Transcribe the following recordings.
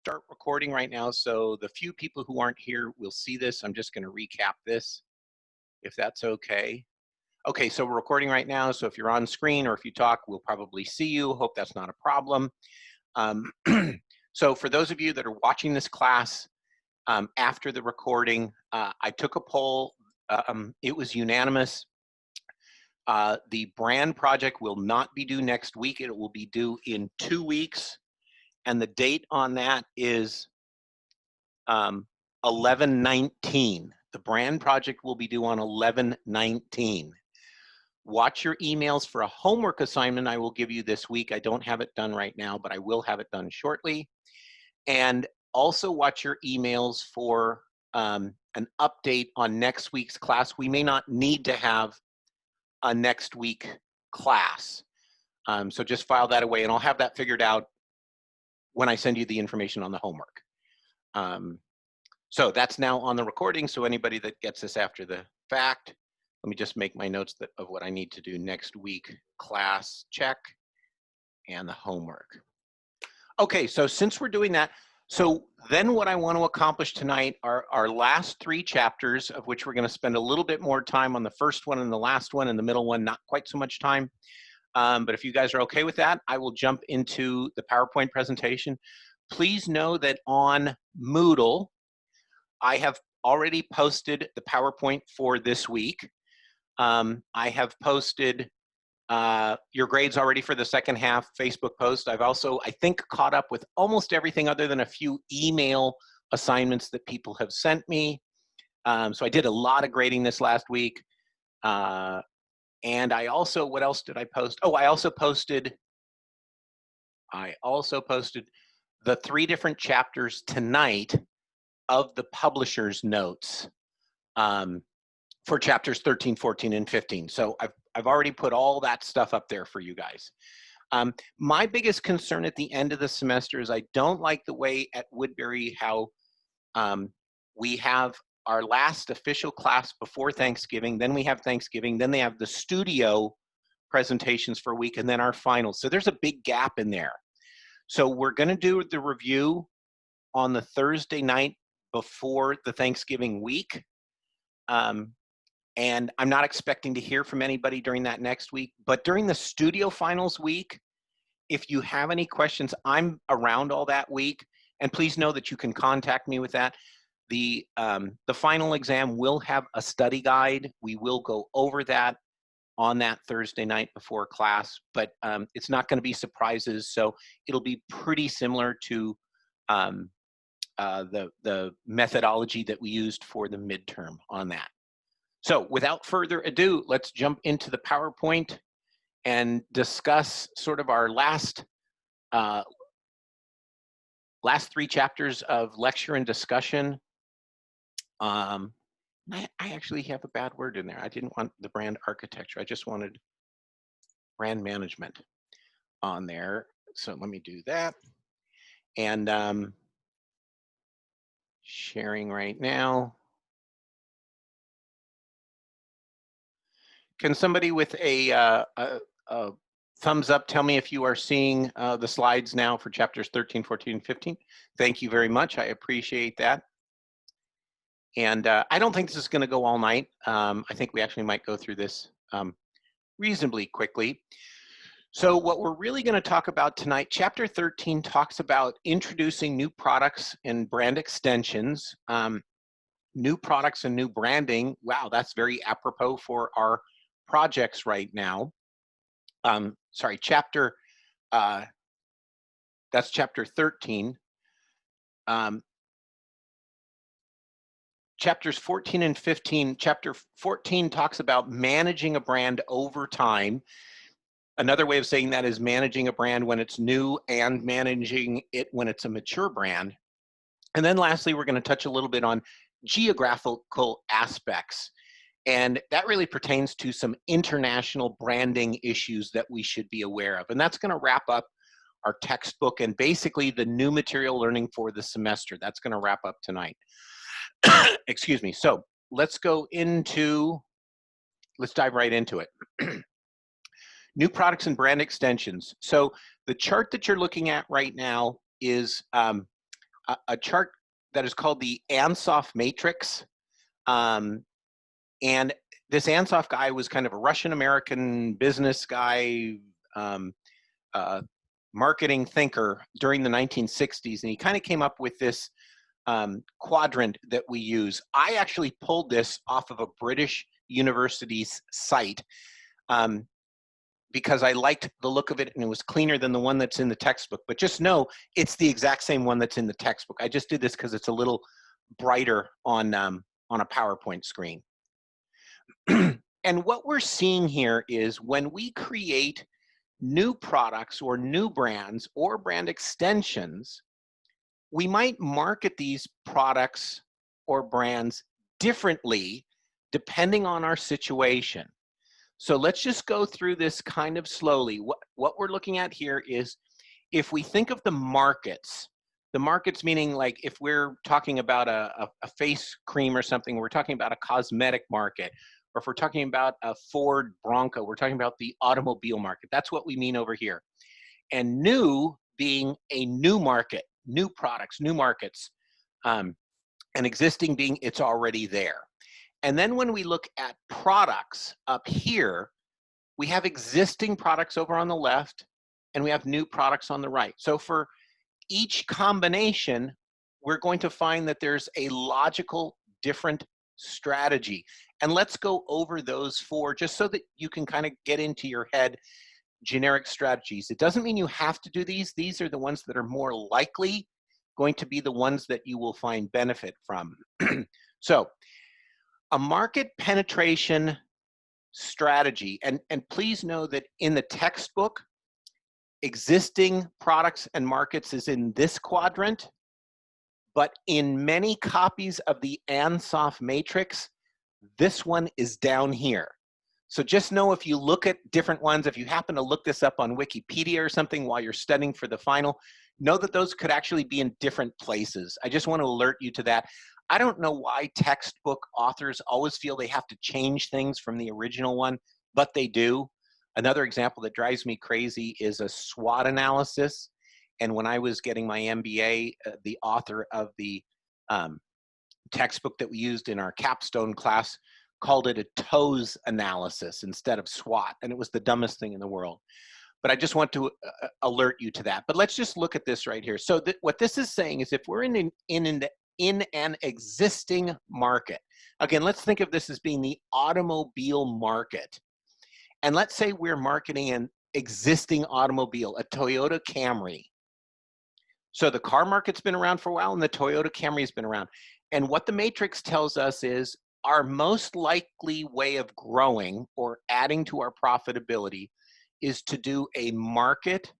start recording right now, so the few people who aren't here will see this. I'm just going to recap this, if that's okay. Okay, so we're recording right now, so if you're on screen or if you talk, we'll probably see you. Hope that's not a problem. So for those of you that are watching this class after the recording, I took a poll. It was unanimous. The brand project will not be due next week. It will be due in 2 weeks. And the date on that is 11/19. The brand project will be due on 11/19. Watch your emails for a homework assignment I will give you this week. I don't have it done right now, but I will have it done shortly. And also watch your emails for an update on next week's class. We may not need to have a next week class. So just file that away, and I'll have that figured out when I send you the information on the homework. So that's now on the recording, so anybody that gets this after the fact, let me just make my notes of what I need to do next week. Class check, and the homework. Okay, so since we're doing that, so then what I want to accomplish tonight are our last 3 chapters, of which we're going to spend a little bit more time on the first one and the last one, and the middle one, not quite so much time. But if you guys are okay with that, I will jump into the PowerPoint presentation. Please know that on Moodle, I have already posted the PowerPoint for this week. I have posted your grades already for the second half Facebook post. I've also, I think, caught up with almost everything other than a few email assignments that people have sent me. So I did a lot of grading this last week. And I also, what else did I post? Oh, I also posted the 3 different chapters tonight of the publisher's notes for chapters 13, 14, and 15. So I've already put all that stuff up there for you guys. My biggest concern at the end of the semester is I don't like the way at Woodbury how we have our last official class before Thanksgiving, then we have Thanksgiving, then they have the studio presentations for a week, and then our finals. So there's a big gap in there. So we're going to do the review on the Thursday night before the Thanksgiving week. And I'm not expecting to hear from anybody during that next week, but during the studio finals week, if you have any questions, I'm around all that week, and please know that you can contact me with that. The final exam will have a study guide. We will go over that on that Thursday night before class, but it's not going to be surprises, so it'll be pretty similar to the methodology that we used for the midterm on that. So without further ado, let's jump into the PowerPoint and discuss sort of our last 3 chapters of lecture and discussion. I actually have a bad word in there. I didn't want the brand architecture. I just wanted brand management on there. So let me do that. And sharing right now. Can somebody with a thumbs up tell me if you are seeing the slides now for chapters 13, 14, and 15? Thank you very much. I appreciate that. And I don't think this is going to go all night. I think we actually might go through this reasonably quickly. So what we're really going to talk about tonight, chapter 13 talks about introducing new products and brand extensions. New products and new branding. Wow, that's very apropos for our projects right now. Sorry, that's chapter 13. Chapters 14 and 15, chapter 14 talks about managing a brand over time. Another way of saying that is managing a brand when it's new and managing it when it's a mature brand. And then lastly, we're going to touch a little bit on geographical aspects. And that really pertains to some international branding issues that we should be aware of. And that's going to wrap up our textbook and basically the new material learning for the semester. That's going to wrap up tonight. Excuse me. So let's dive right into it. New products and brand extensions. So the chart that you're looking at right now is a chart that is called the Ansoff matrix. And this Ansoff guy was kind of a Russian-American business guy, um, marketing thinker during the 1960s, and he kind of came up with this quadrant that we use. I actually pulled this off of a British university's site because I liked the look of it and it was cleaner than the one that's in the textbook. But just know it's the exact same one that's in the textbook. I just did this because it's a little brighter on a PowerPoint screen. And what we're seeing here is when we create new products or new brands or brand extensions, we might market these products or brands differently depending on our situation. So let's just go through this kind of slowly. What we're looking at here is if we think of the markets meaning like if we're talking about a face cream or something, we're talking about a cosmetic market. Or if we're talking about a Ford Bronco, we're talking about the automobile market. That's what we mean over here. And new being a new market, new products, new markets, and existing being it's already there. And then when we look at products up here, we have existing products over on the left, and we have new products on the right. So for each combination, we're going to find that there's a logical different strategy. And let's go over those four just so that you can kind of get into your head generic strategies. It doesn't mean you have to do these. These are the ones that are more likely going to be the ones that you will find benefit from. So a market penetration strategy, and please know that in the textbook, existing products and markets is in this quadrant, but in many copies of the Ansoff matrix, this one is down here. So just know if you look at different ones, if you happen to look this up on Wikipedia or something while you're studying for the final, know that those could actually be in different places. I just want to alert you to that. I don't know why textbook authors always feel they have to change things from the original one, but they do. Another example that drives me crazy is a SWOT analysis. And when I was getting my MBA, the author of the textbook that we used in our capstone class called it a TOES analysis instead of SWOT, and it was the dumbest thing in the world. But I just want to alert you to that. But let's just look at this right here. So what this is saying is if we're in an existing market, again, let's think of this as being the automobile market. And let's say we're marketing an existing automobile, a Toyota Camry. So the car market's been around for a while and the Toyota Camry has been around. And what the matrix tells us is our most likely way of growing or adding to our profitability is to do a market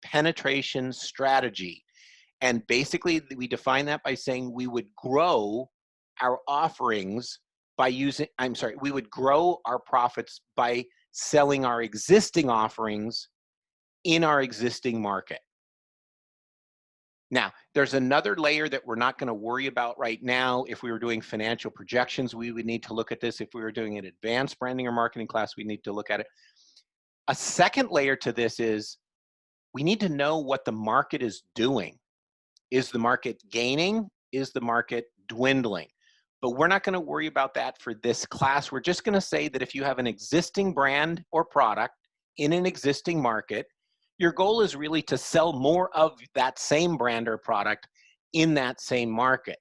penetration strategy. And basically we define that by saying we would grow our offerings by using, we would grow our profits by selling our existing offerings in our existing market. Now, there's another layer that we're not going to worry about right now. If we were doing financial projections, we would need to look at this. If we were doing an advanced branding or marketing class, we need to look at it. A second layer to this is we need to know what the market is doing. Is the market gaining? Is the market dwindling? But we're not going to worry about that for this class. We're just going to say that if you have an existing brand or product in an existing market, your goal is really to sell more of that same brand or product in that same market.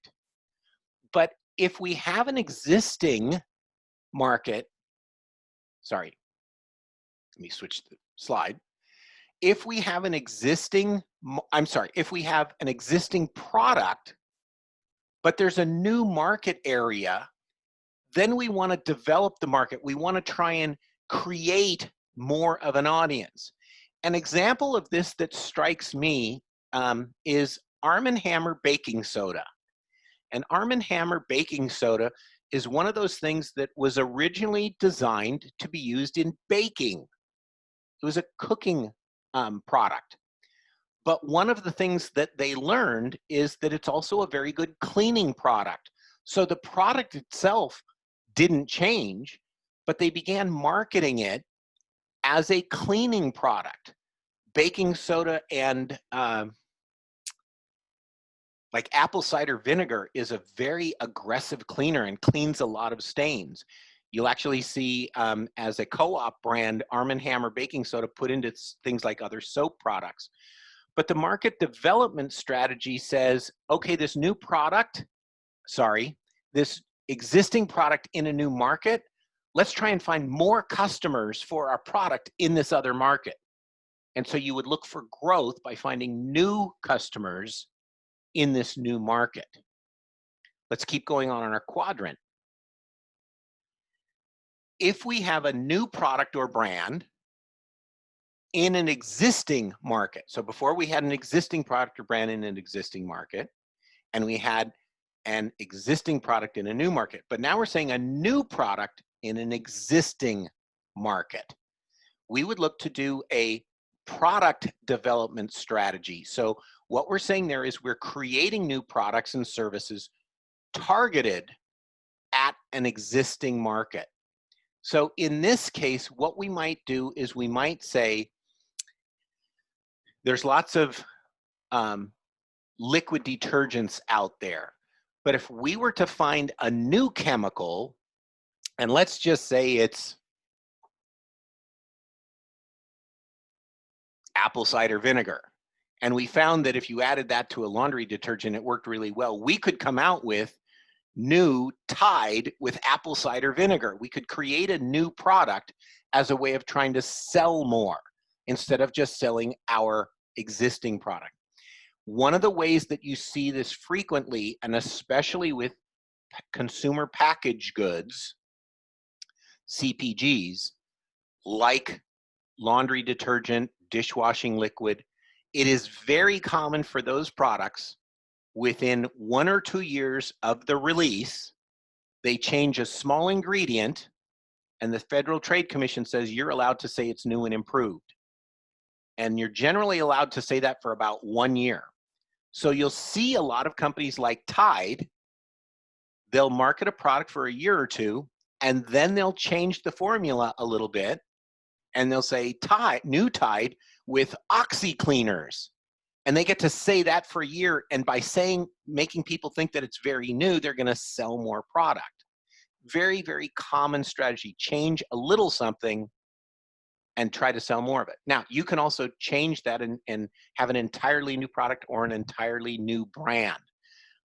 But if we have an existing market, sorry, let me switch the slide. If we have an existing, if we have an existing product, but there's a new market area, then we want to develop the market. We want to try and create more of an audience. An example of this that strikes me is Arm & Hammer baking soda. And Arm & Hammer baking soda is one of those things that was originally designed to be used in baking. It was a cooking product. But one of the things that they learned is that it's also a very good cleaning product. So the product itself didn't change, but they began marketing it as a cleaning product. Baking soda and Like apple cider vinegar is a very aggressive cleaner and cleans a lot of stains. You'll actually see as a co-op brand, Arm & Hammer baking soda put into things like other soap products. But the market development strategy says, okay, this existing product in a new market, let's try and find more customers for our product in this other market. And so you would look for growth by finding new customers in this new market. Let's keep going on in our quadrant. If we have a new product or brand in an existing market, so before we had an existing product or brand in an existing market, and we had an existing product in a new market, but now we're saying a new product in an existing market, we would look to do a product development strategy. So what we're saying there is we're creating new products and services targeted at an existing market. So in this case, what we might do is we might say, there's lots of liquid detergents out there. But if we were to find a new chemical, and let's just say it's apple cider vinegar, and we found that if you added that to a laundry detergent, it worked really well, we could come out with new Tide with apple cider vinegar. We could create a new product as a way of trying to sell more instead of just selling our existing product. One of the ways that you see this frequently, and especially with consumer packaged goods, CPGs, like laundry detergent, dishwashing liquid, it is very common for those products within 1 or 2 years of the release, they change a small ingredient, and the Federal Trade Commission says you're allowed to say it's new and improved. And you're generally allowed to say that for about 1 year. So you'll see a lot of companies like Tide, they'll market a product for a year or two, and then they'll change the formula a little bit, and they'll say new Tide with OxyCleaners. And they get to say that for a year, and by making people think that it's very new, they're gonna sell more product. Very, very common strategy. Change a little something and try to sell more of it. Now, you can also change that and have an entirely new product or an entirely new brand.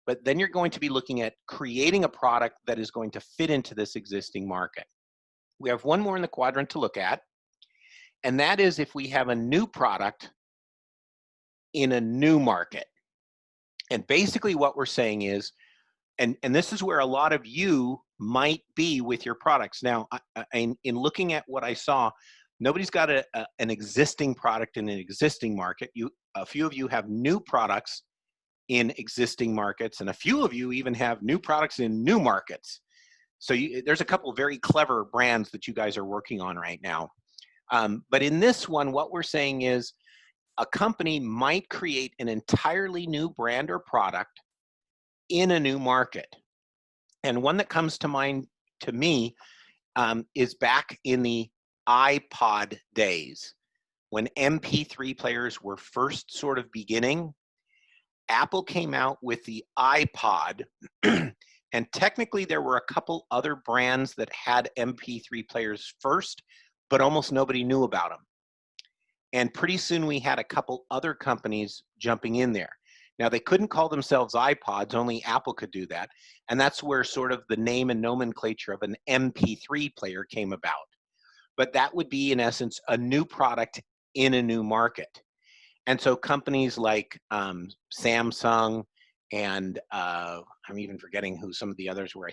But then you're going to be looking at creating a product that is going to fit into this existing market. We have one more in the quadrant to look at, and that is if we have a new product in a new market. And basically what we're saying is, and this is where a lot of you might be with your products. Now, in looking at what I saw, nobody's got an existing product in an existing market. A few of you have new products in existing markets, and a few of you even have new products in new markets. So there's a couple of very clever brands that you guys are working on right now. But in this one, what we're saying is a company might create an entirely new brand or product in a new market. And one that comes to mind to me is back in the iPod days, when MP3 players were first sort of beginning. Apple came out with the iPod, and technically there were a couple other brands that had MP3 players first, but almost nobody knew about them. And pretty soon we had a couple other companies jumping in there. Now, they couldn't call themselves iPods, only Apple could do that. And that's where sort of the name and nomenclature of an MP3 player came about. But that would be, in essence, a new product in a new market. And so companies like Samsung and I'm even forgetting who some of the others were.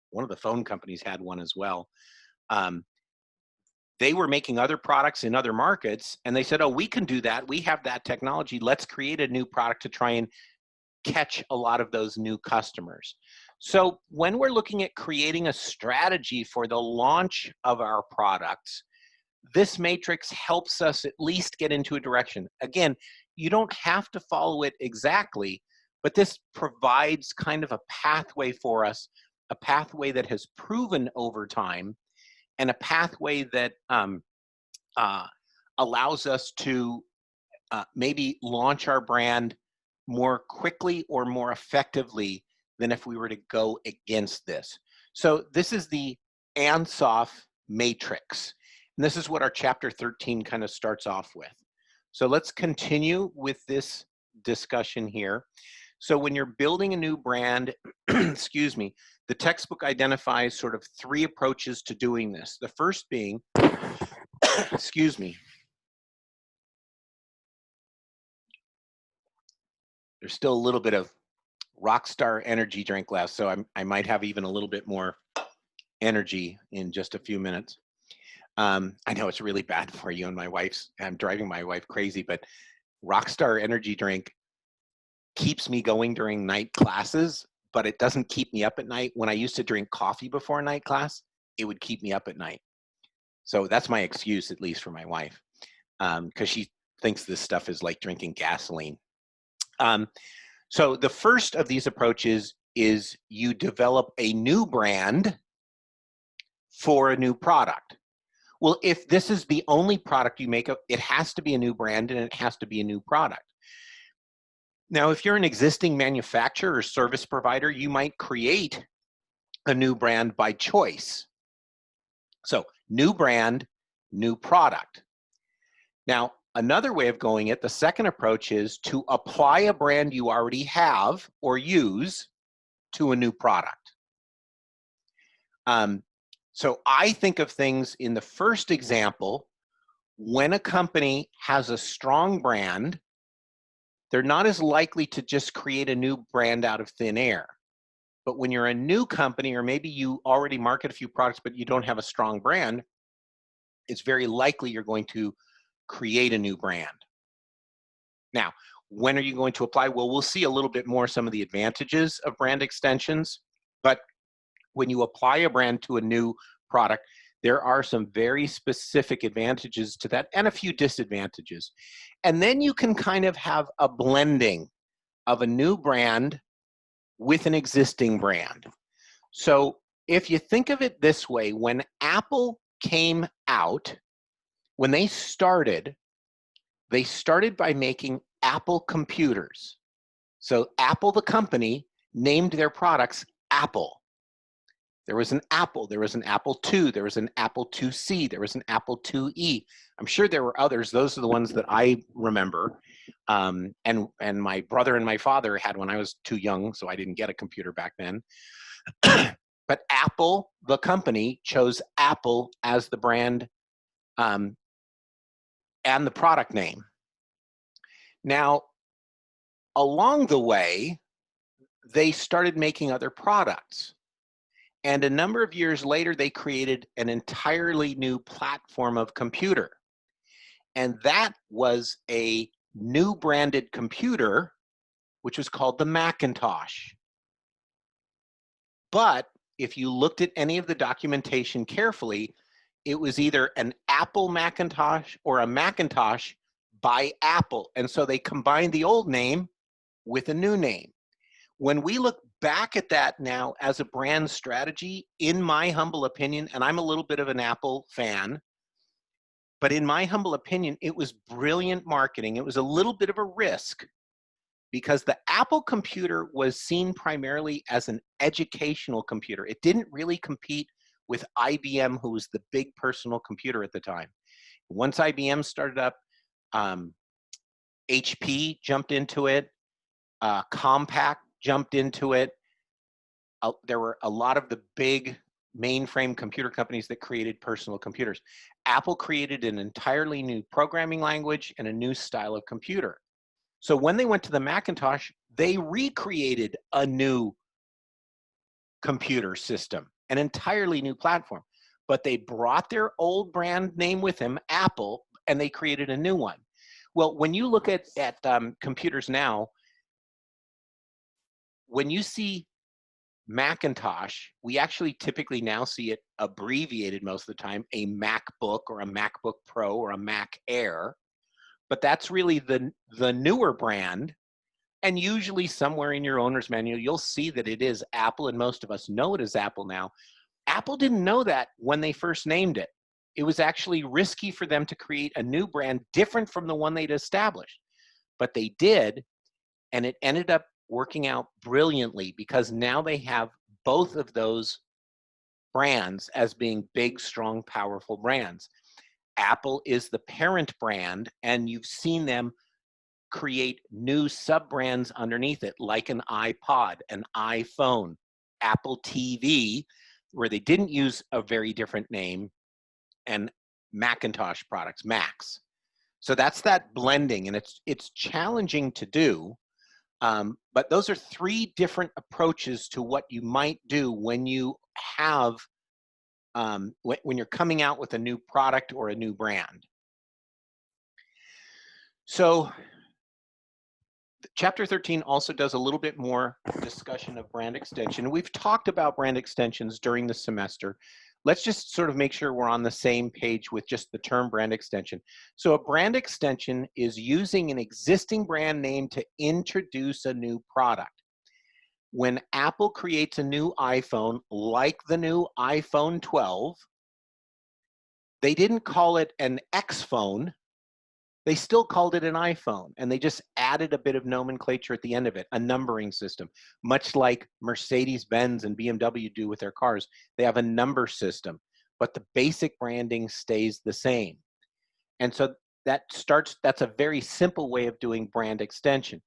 One of the phone companies had one as well. They were making other products in other markets, and they said, oh, we can do that. We have that technology. Let's create a new product to try and catch a lot of those new customers. So when we're looking at creating a strategy for the launch of our products, this matrix helps us at least get into a direction. Again, you don't have to follow it exactly, but this provides kind of a pathway for us, a pathway that has proven over time, and a pathway that allows us to maybe launch our brand more quickly or more effectively than if we were to go against this. So this is the Ansoff matrix. And this is what our chapter 13 kind of starts off with. So let's continue with this discussion here. So when you're building a new brand, excuse me, the textbook identifies sort of 3 approaches to doing this. The first being, excuse me, there's still a little bit of Rockstar energy drink left, so I might have even a little bit more energy in just a few minutes. I know it's really bad for you, and I'm driving my wife crazy, but Rockstar energy drink keeps me going during night classes, but it doesn't keep me up at night. When I used to drink coffee before night class, it would keep me up at night. So that's my excuse, at least for my wife, because she thinks this stuff is like drinking gasoline. So the first of these approaches is you develop a new brand for a new product. Well, if this is the only product you make, it has to be a new brand and it has to be a new product. Now, if you're an existing manufacturer or service provider, you might create a new brand by choice. So new brand, new product. Now, another way of going it, the second approach is to apply a brand you already have or use to a new product. So I think of things in the first example, when a company has a strong brand, they're not as likely to just create a new brand out of thin air. But when you're a new company, or maybe you already market a few products, but you don't have a strong brand, it's very likely you're going to create a new brand. Now, when are you going to apply? Well, we'll see a little bit more some of the advantages of brand extensions, but when you apply a brand to a new product, there are some very specific advantages to that and a few disadvantages. And then you can kind of have a blending of a new brand with an existing brand. So if you think of it this way, when Apple came out, when they started by making Apple computers. So Apple, the company, named their products Apple. There was an Apple, there was an Apple II, there was an Apple IIc, there was an Apple IIe. I'm sure there were others. Those are the ones that I remember. And my brother and my father had when I was too young, so I didn't get a computer back then. But Apple, the company, chose Apple as the brand and the product name. Now, along the way, they started making other products. And a number of years later, they created an entirely new platform of computer. And that was a new branded computer, which was called the Macintosh. But if you looked at any of the documentation carefully, it was either an Apple Macintosh or a Macintosh by Apple. And so they combined the old name with a new name. When we look back at that now as a brand strategy, in my humble opinion, and I'm a little bit of an Apple fan, but in my humble opinion, it was brilliant marketing. It was a little bit of a risk because the Apple computer was seen primarily as an educational computer. It didn't really compete with IBM, who was the big personal computer at the time. Once IBM started up, HP jumped into it, Compaq jumped into it. There were a lot of the big mainframe computer companies that created personal computers. Apple created an entirely new programming language and a new style of computer. So when they went to the Macintosh, they recreated a new computer system, an entirely new platform. But they brought their old brand name with them, Apple, and they created a new one. Well, when you look at computers now, when you see Macintosh, we actually typically now see it abbreviated most of the time, a MacBook or a MacBook Pro or a Mac Air, but that's really the newer brand. And usually somewhere in your owner's manual, you'll see that it is Apple, and most of us know it is Apple now. Apple didn't know that when they first named it. It was actually risky for them to create a new brand different from the one they'd established, but they did. And it ended up working out brilliantly because now they have both of those brands as being big, strong, powerful brands. Apple is the parent brand, and you've seen them create new sub-brands underneath it, like an iPod, an iPhone, Apple TV, where they didn't use a very different name, and Macintosh products, Macs. So that's that blending, and it's challenging to do. But those are three different approaches to what you might do when you have, when you're coming out with a new product or a new brand. So Chapter 13 also does a little bit more discussion of brand extension. We've talked about brand extensions during the semester. Let's just sort of make sure we're on the same page with just the term brand extension. So a brand extension is using an existing brand name to introduce a new product. When Apple creates a new iPhone, like the new iPhone 12, they didn't call it an X phone. They still called it an iPhone, and they just added a bit of nomenclature at the end of it, a numbering system, much like Mercedes-Benz and BMW do with their cars. They have a number system, but the basic branding stays the same. And so that's a very simple way of doing brand extension.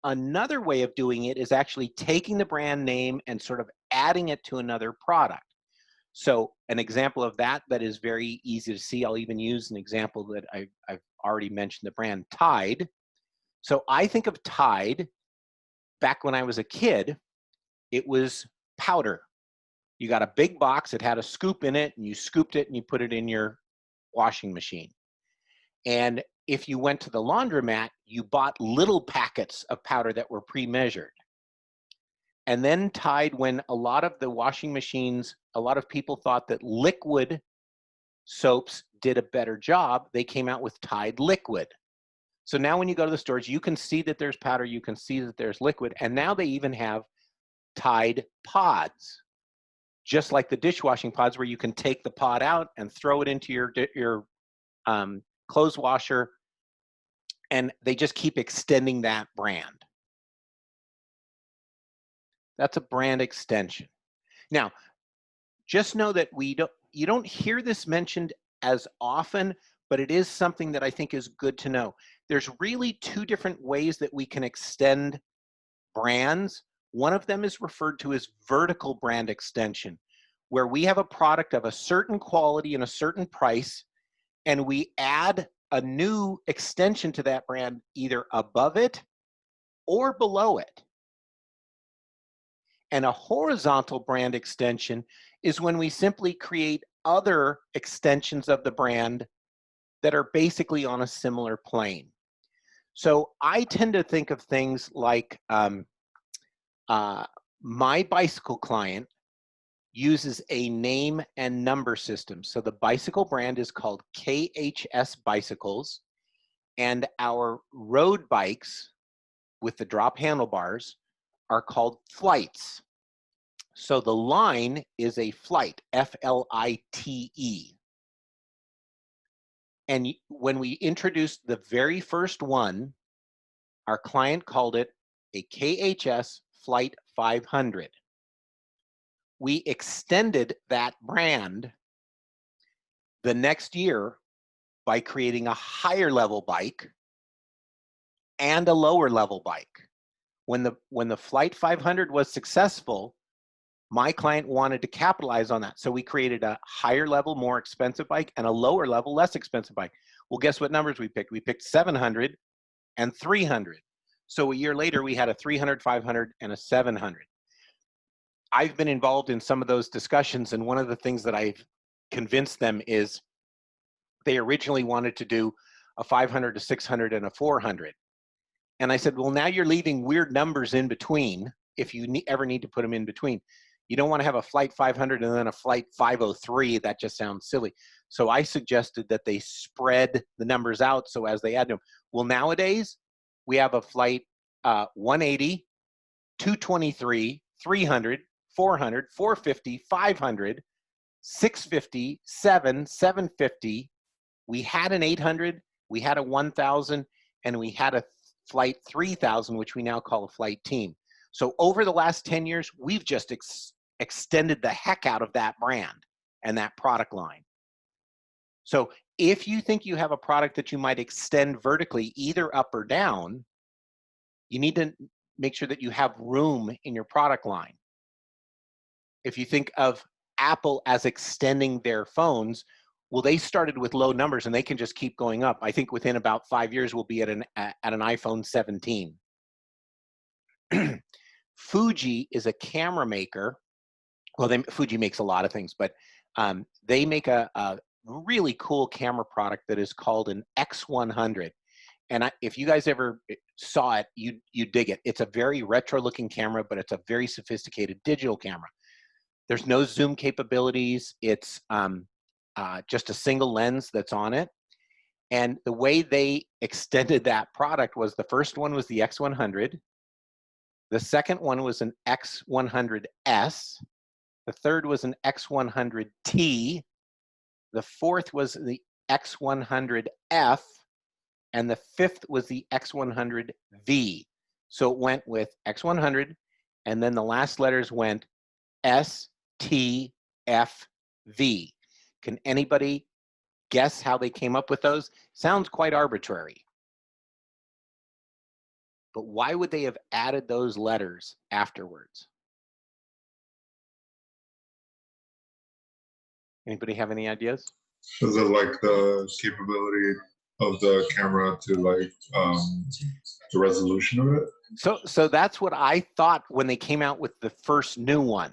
Another way of doing it is actually taking the brand name and sort of adding it to another product. So an example of that is very easy to see, I'll even use an example that I've already mentioned, the brand Tide. So I think of Tide, back when I was a kid, it was powder. You got a big box, it had a scoop in it, and you scooped it and you put it in your washing machine. And if you went to the laundromat, you bought little packets of powder that were pre-measured. And then Tide, when a lot of the washing machines, a lot of people thought that liquid soaps did a better job, they came out with Tide Liquid. So now when you go to the stores, you can see that there's powder, you can see that there's liquid, and now they even have Tide Pods, just like the dishwashing pods, where you can take the pod out and throw it into your clothes washer, and they just keep extending that brand. That's a brand extension. Now, just know that you don't hear this mentioned as often, but it is something that I think is good to know. There's really two different ways that we can extend brands. One of them is referred to as vertical brand extension, where we have a product of a certain quality and a certain price, and we add a new extension to that brand either above it or below it. And a horizontal brand extension is when we simply create other extensions of the brand that are basically on a similar plane. So I tend to think of things like my bicycle client uses a name and number system. So the bicycle brand is called KHS Bicycles, and our road bikes with the drop handlebars are called Flights. So the line is a Flight, F-L-I-T-E. And when we introduced the very first one, our client called it a KHS Flight 500. We extended that brand the next year by creating a higher level bike and a lower level bike. When the Flight 500 was successful, my client wanted to capitalize on that. So we created a higher level, more expensive bike and a lower level, less expensive bike. Well, guess what numbers we picked? We picked 700 and 300. So a year later, we had a 300, 500, and a 700. I've been involved in some of those discussions, and one of the things that I've convinced them is they originally wanted to do a 500, a 600, and a 400. And I said, well, now you're leaving weird numbers in between if you ever need to put them in between. You don't want to have a Flight 500 and then a Flight 503. That just sounds silly. So I suggested that they spread the numbers out so as they add them. Well, nowadays, we have a Flight 180, 223, 300, 400, 450, 500, 650, 750. We had an 800, we had a 1000, and we had a Flight 3000, which we now call a flight team. So over the last 10 years, we've just extended the heck out of that brand and that product line. So if you think you have a product that you might extend vertically, either up or down, you need to make sure that you have room in your product line. If you think of Apple as extending their phones, well, they started with low numbers and they can just keep going up. I think within about 5 years, we'll be at an iPhone 17. Fuji is a camera maker. Well, Fuji makes a lot of things, but they make a really cool camera product that is called an X100. And if you guys ever saw it, you dig it. It's a very retro-looking camera, but it's a very sophisticated digital camera. There's no zoom capabilities. It's just a single lens that's on it. And the way they extended that product was the first one was the X100. The second one was an X100S. The third was an X100T. The fourth was the X100F. And the fifth was the X100V. So it went with X100, and then the last letters went S, T, F, V. Can anybody guess how they came up with those? Sounds quite arbitrary. But why would they have added those letters afterwards? Anybody have any ideas? Is it like the capability of the camera to like the resolution of it? So that's what I thought when they came out with the first new one.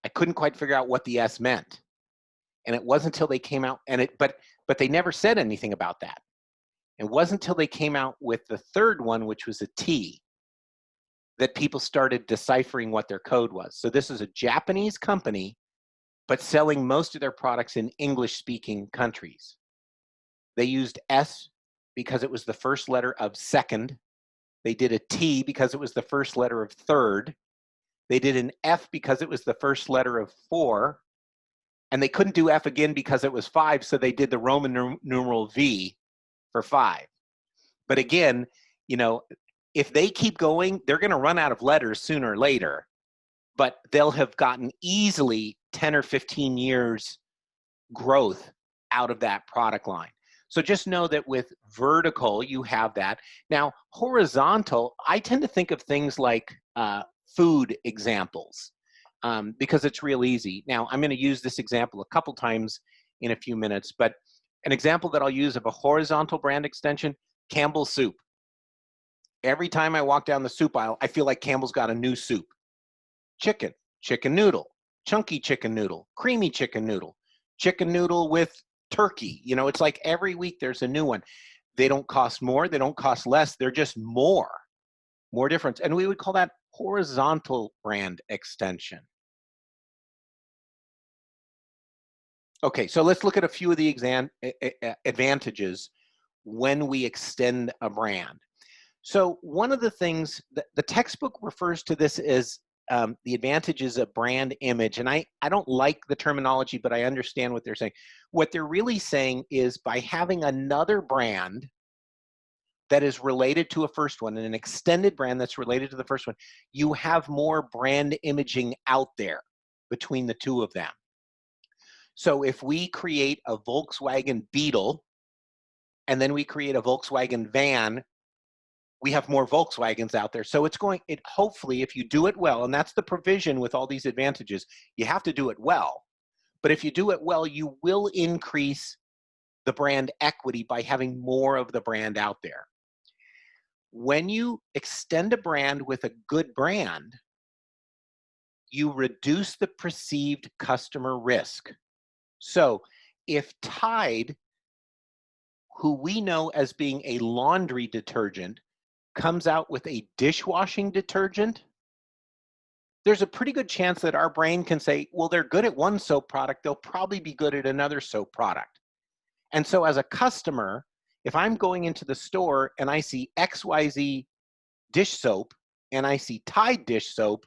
I couldn't quite figure out what the S meant. And it wasn't until they came out, but they never said anything about that. It wasn't until they came out with the third one, which was a T, that people started deciphering what their code was. So this is a Japanese company, but selling most of their products in English-speaking countries. They used S because it was the first letter of second. They did a T because it was the first letter of third. They did an F because it was the first letter of four. And they couldn't do F again because it was 5, so they did the Roman numeral V for 5. But again, you know, if they keep going, they're going to run out of letters sooner or later. But they'll have gotten easily 10 or 15 years growth out of that product line. So just know that with vertical, you have that. Now, horizontal, I tend to think of things like food examples because it's real easy. Now, I'm going to use this example a couple times in a few minutes, but an example that I'll use of a horizontal brand extension, Campbell's soup. Every time I walk down the soup aisle, I feel like Campbell's got a new soup. Chicken, chicken noodle, chunky chicken noodle, creamy chicken noodle with turkey. You know, it's like every week there's a new one. They don't cost more, they don't cost less, they're just more difference. And we would call that horizontal brand extension. Okay, so let's look at a few of the advantages when we extend a brand. So one of the things, the textbook refers to this as the advantages of brand image. And I don't like the terminology, but I understand what they're saying. What they're really saying is by having another brand that is related to a first one and an extended brand that's related to the first one, you have more brand imaging out there between the two of them. So if we create a Volkswagen Beetle and then we create a Volkswagen van, we have more Volkswagens out there. So hopefully, if you do it well, and that's the provision with all these advantages, you have to do it well. But if you do it well, you will increase the brand equity by having more of the brand out there. When you extend a brand with a good brand, you reduce the perceived customer risk. So if Tide, who we know as being a laundry detergent, comes out with a dishwashing detergent, there's a pretty good chance that our brain can say, well, they're good at one soap product, they'll probably be good at another soap product. And so as a customer, if I'm going into the store and I see XYZ dish soap and I see Tide dish soap,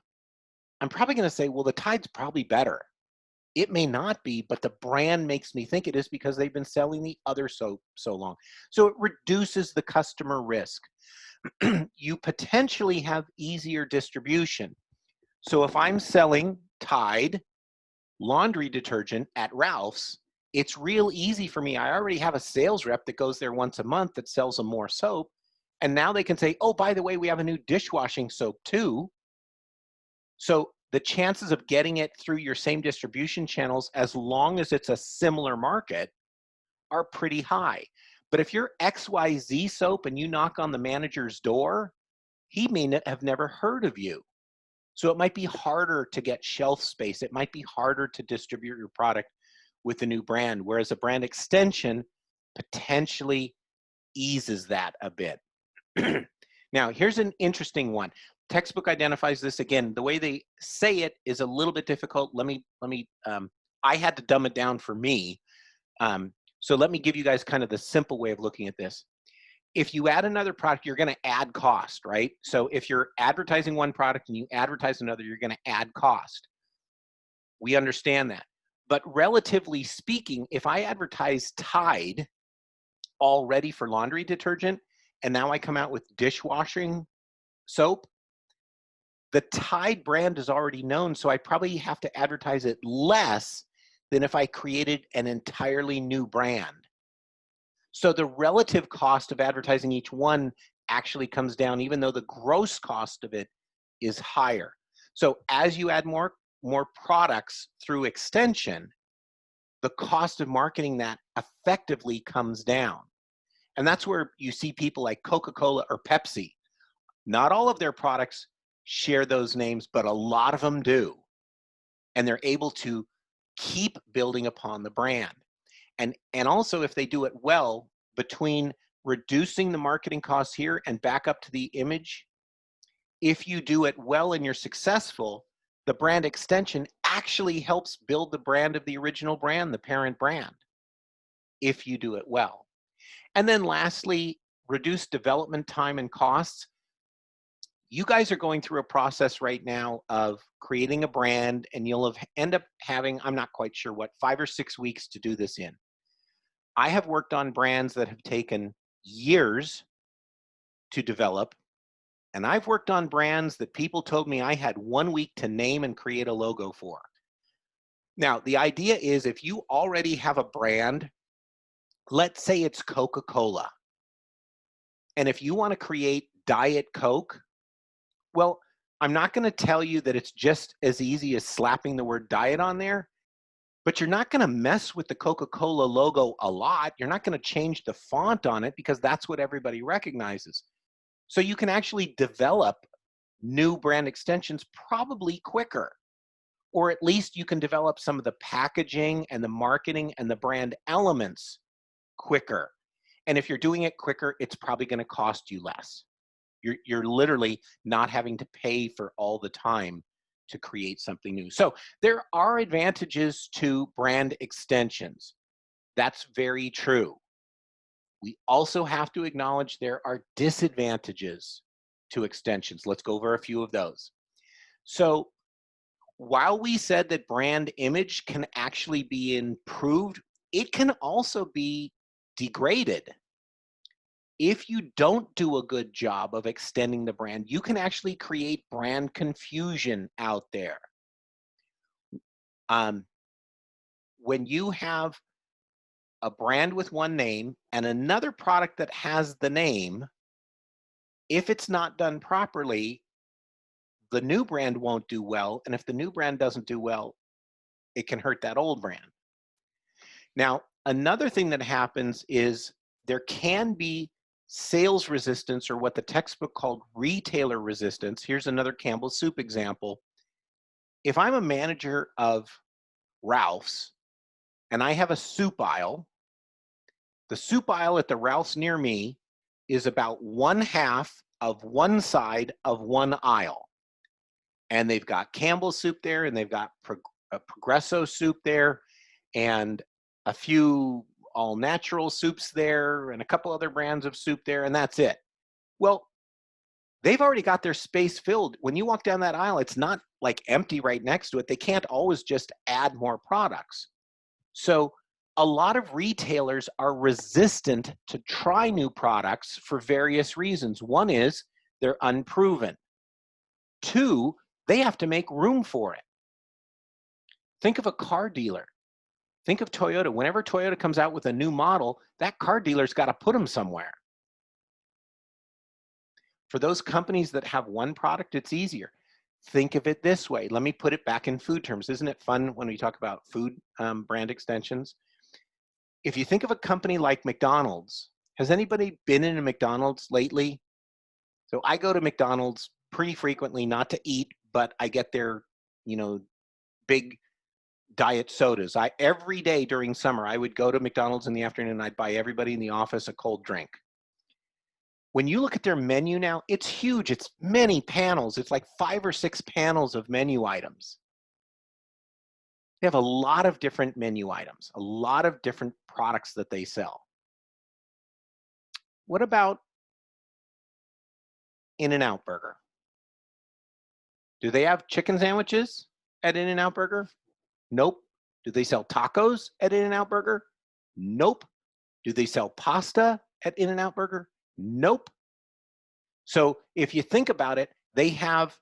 I'm probably going to say, well, the Tide's probably better. It may not be, but the brand makes me think it is because they've been selling the other soap so long. So it reduces the customer risk. You potentially have easier distribution. So if I'm selling Tide laundry detergent at Ralph's, it's real easy for me. I already have a sales rep that goes there once a month that sells them more soap. And now they can say, oh, by the way, we have a new dishwashing soap too. So the chances of getting it through your same distribution channels, as long as it's a similar market, are pretty high. But if you're XYZ soap and you knock on the manager's door, he may have never heard of you. So it might be harder to get shelf space. It might be harder to distribute your product with a new brand, whereas a brand extension potentially eases that a bit. Now, here's an interesting one. Textbook identifies this again. The way they say it is a little bit difficult. I had to dumb it down for me. So let me give you guys kind of the simple way of looking at this. If you add another product, you're going to add cost, right? So if you're advertising one product and you advertise another, you're going to add cost. We understand that. But relatively speaking, if I advertise Tide already for laundry detergent, and now I come out with dishwashing soap, the Tide brand is already known, so I probably have to advertise it less than if I created an entirely new brand. So the relative cost of advertising each one actually comes down, even though the gross cost of it is higher. So as you add more products through extension, the cost of marketing that effectively comes down. And that's where you see people like Coca-Cola or Pepsi. Not all of their products share those names, but a lot of them do. And they're able to keep building upon the brand. And also, if they do it well, between reducing the marketing costs here and back up to the image, if you do it well and you're successful, the brand extension actually helps build the brand of the original brand, the parent brand, if you do it well. And then lastly, reduce development time and costs. You guys are going through a process right now of creating a brand, and you'll end up having, I'm not quite sure what, 5 or 6 weeks to do this in. I have worked on brands that have taken years to develop, and I've worked on brands that people told me I had 1 week to name and create a logo for. Now, the idea is if you already have a brand, let's say it's Coca-Cola, and if you want to create Diet Coke, well, I'm not going to tell you that it's just as easy as slapping the word diet on there, but you're not going to mess with the Coca-Cola logo a lot. You're not going to change the font on it because that's what everybody recognizes. So you can actually develop new brand extensions probably quicker, or at least you can develop some of the packaging and the marketing and the brand elements quicker. And if you're doing it quicker, it's probably going to cost you less. You're literally not having to pay for all the time to create something new. So there are advantages to brand extensions. That's very true. We also have to acknowledge there are disadvantages to extensions. Let's go over a few of those. So while we said that brand image can actually be improved, it can also be degraded. If you don't do a good job of extending the brand, you can actually create brand confusion out there. When you have a brand with one name and another product that has the name, if it's not done properly, the new brand won't do well. And if the new brand doesn't do well, it can hurt that old brand. Now, another thing that happens is there can be sales resistance, or what the textbook called retailer resistance. Here's another Campbell's Soup example. If I'm a manager of Ralph's and I have a soup aisle, the soup aisle at the Ralph's near me is about 1/2 of one side of one aisle. And they've got Campbell's Soup there, and they've got Progresso soup there, and a few all natural soups there, and a couple other brands of soup there, and that's it. Well, they've already got their space filled. When you walk down that aisle, it's not like empty right next to it. They can't always just add more products. So a lot of retailers are resistant to try new products for various reasons. One is they're unproven. Two, they have to make room for it. Think of a car dealer. Think of Toyota. Whenever Toyota comes out with a new model, that car dealer's got to put them somewhere. For those companies that have one product, it's easier. Think of it this way. Let me put it back in food terms. Isn't it fun when we talk about food brand extensions? If you think of a company like McDonald's, has anybody been in a McDonald's lately? So I go to McDonald's pretty frequently, not to eat, but I get their, big diet sodas. Every day during summer, I would go to McDonald's in the afternoon and I'd buy everybody in the office a cold drink. When you look at their menu now, it's huge. It's many panels. It's like 5 or 6 panels of menu items. They have a lot of different menu items, a lot of different products that they sell. What about In-N-Out Burger? Do they have chicken sandwiches at In-N-Out Burger? Nope. Do they sell tacos at In-N-Out Burger? Nope. Do they sell pasta at In-N-Out Burger? Nope. So if you think about it, they have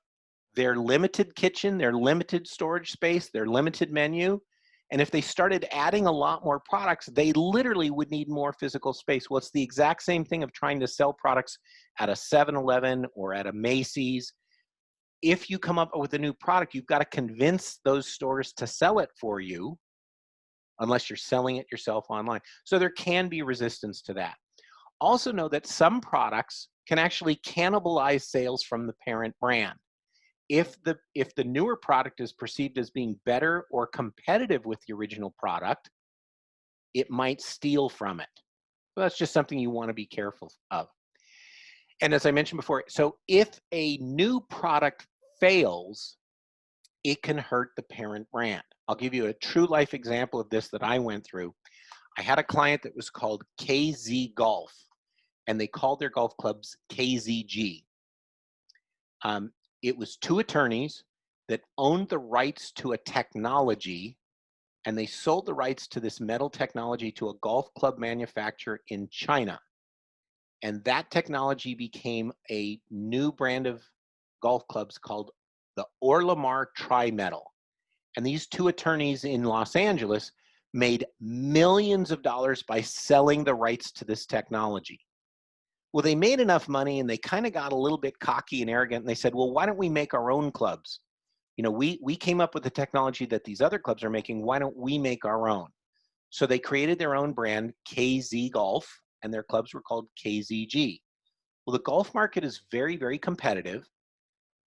their limited kitchen, their limited storage space, their limited menu. And if they started adding a lot more products, they literally would need more physical space. Well, it's the exact same thing of trying to sell products at a 7-Eleven or at a Macy's. If you come up with a new product, you've got to convince those stores to sell it for you, unless you're selling it yourself online. So there can be resistance to that. Also know that some products can actually cannibalize sales from the parent brand. If the newer product is perceived as being better or competitive with the original product, it might steal from it. So that's just something you want to be careful of. And as I mentioned before, so if a new product fails, it can hurt the parent brand. I'll give you a true life example of this that I went through. I had a client that was called KZ Golf, and they called their golf clubs KZG. It was 2 attorneys that owned the rights to a technology, and they sold the rights to this metal technology to a golf club manufacturer in China. And that technology became a new brand of golf clubs called the Orlamar Tri-Metal. And these 2 attorneys in Los Angeles made millions of dollars by selling the rights to this technology. Well, they made enough money and they kind of got a little bit cocky and arrogant, and they said, well, why don't we make our own clubs? We came up with the technology that these other clubs are making. Why don't we make our own? So they created their own brand, KZ Golf, and their clubs were called KZG. Well, the golf market is very, very competitive,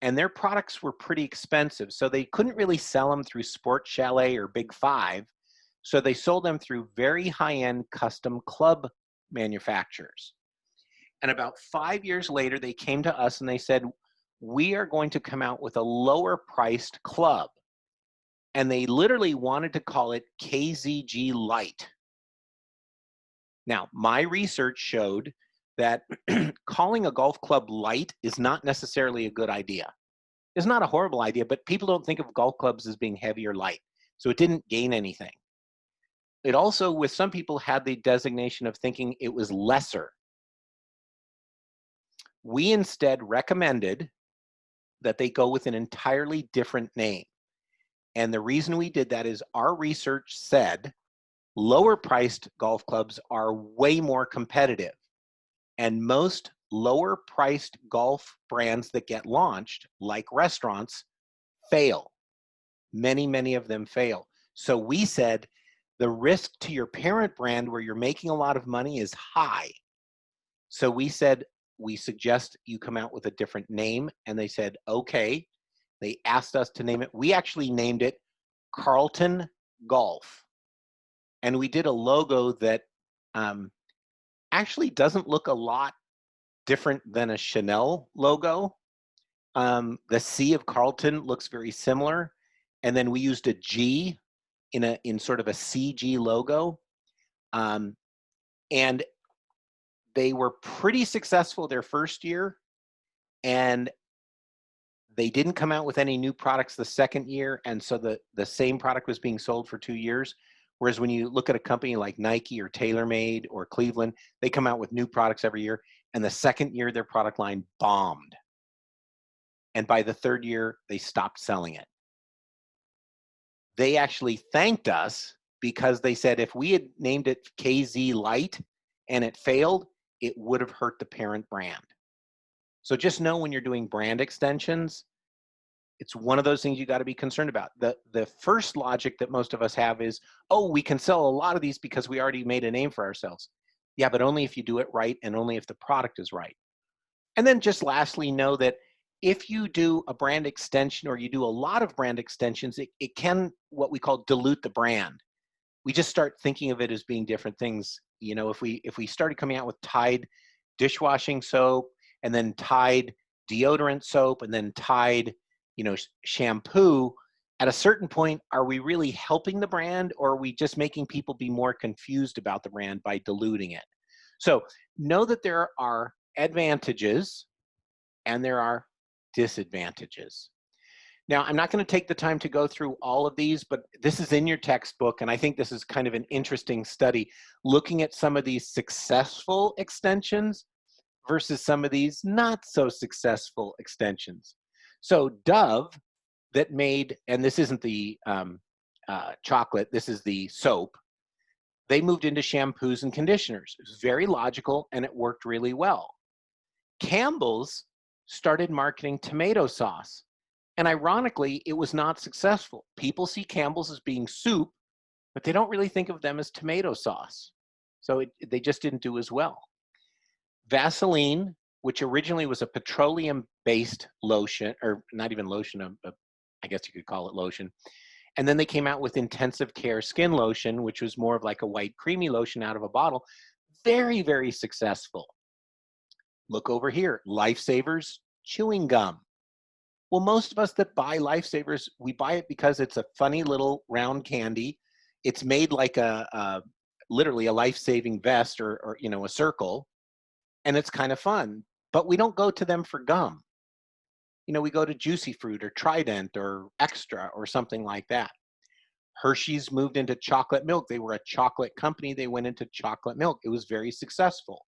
and their products were pretty expensive. So they couldn't really sell them through Sport Chalet or Big Five. So they sold them through very high-end custom club manufacturers. And about 5 years later, they came to us and they said, we are going to come out with a lower priced club. And they literally wanted to call it KZG Lite. Now, my research showed that calling a golf club light is not necessarily a good idea. It's not a horrible idea, but people don't think of golf clubs as being heavy or light. So it didn't gain anything. It also, with some people, had the designation of thinking it was lesser. We instead recommended that they go with an entirely different name. And the reason we did that is our research said lower priced golf clubs are way more competitive. And most lower priced golf brands that get launched, like restaurants, fail. Many, many of them fail. So we said the risk to your parent brand where you're making a lot of money is high. So we said, we suggest you come out with a different name. And they said, okay. They asked us to name it. We actually named it Carlton Golf. And we did a logo that actually doesn't look a lot different than a Chanel logo. The C of Carlton looks very similar. And then we used a G in sort of a CG logo. And they were pretty successful their first year. And They didn't come out with any new products the second year, and so the same product was being sold for 2 years. Whereas when you look at a company like Nike or TaylorMade or Cleveland, they come out with new products every year, and the second year their product line bombed. And by the third year, they stopped selling it. They actually thanked us because they said if we had named it KZ Light and it failed, it would have hurt the parent brand. So just know when you're doing brand extensions, it's one of those things you got to be concerned about. The first logic that most of us have is, oh, we can sell a lot of these because we already made a name for ourselves. Yeah, but only if you do it right and only if the product is right. And then just lastly, know that if you do a brand extension or you do a lot of brand extensions, it can what we call dilute the brand. We just start thinking of it as being different things. You know, if we started coming out with Tide dishwashing soap and then Tide deodorant soap and then Tide, you know, shampoo, at a certain point, are we really helping the brand, or are we just making people be more confused about the brand by diluting it? So know that there are advantages and there are disadvantages. Now, I'm not going to take the time to go through all of these, but this is in your textbook, and I think this is kind of an interesting study, looking at some of these successful extensions versus some of these not so successful extensions. So Dove, that made, and this isn't the chocolate, this is the soap, they moved into shampoos and conditioners. It was very logical, and it worked really well. Campbell's started marketing tomato sauce. And ironically, it was not successful. People see Campbell's as being soup, but they don't really think of them as tomato sauce. So they just didn't do as well. Vaseline, which originally was a petroleum-based lotion, or not even lotion, I guess you could call it lotion. And then they came out with intensive care skin lotion, which was more of like a white creamy lotion out of a bottle. Very, very successful. Look over here, Lifesavers chewing gum. Well, most of us that buy Lifesavers, we buy it because it's a funny little round candy. It's made like literally a life-saving vest or you know, a circle, and it's kind of fun. But we don't go to them for gum. You know, we go to Juicy Fruit or Trident or Extra or something like that. Hershey's moved into chocolate milk. They were a chocolate company. They went into chocolate milk. It was very successful.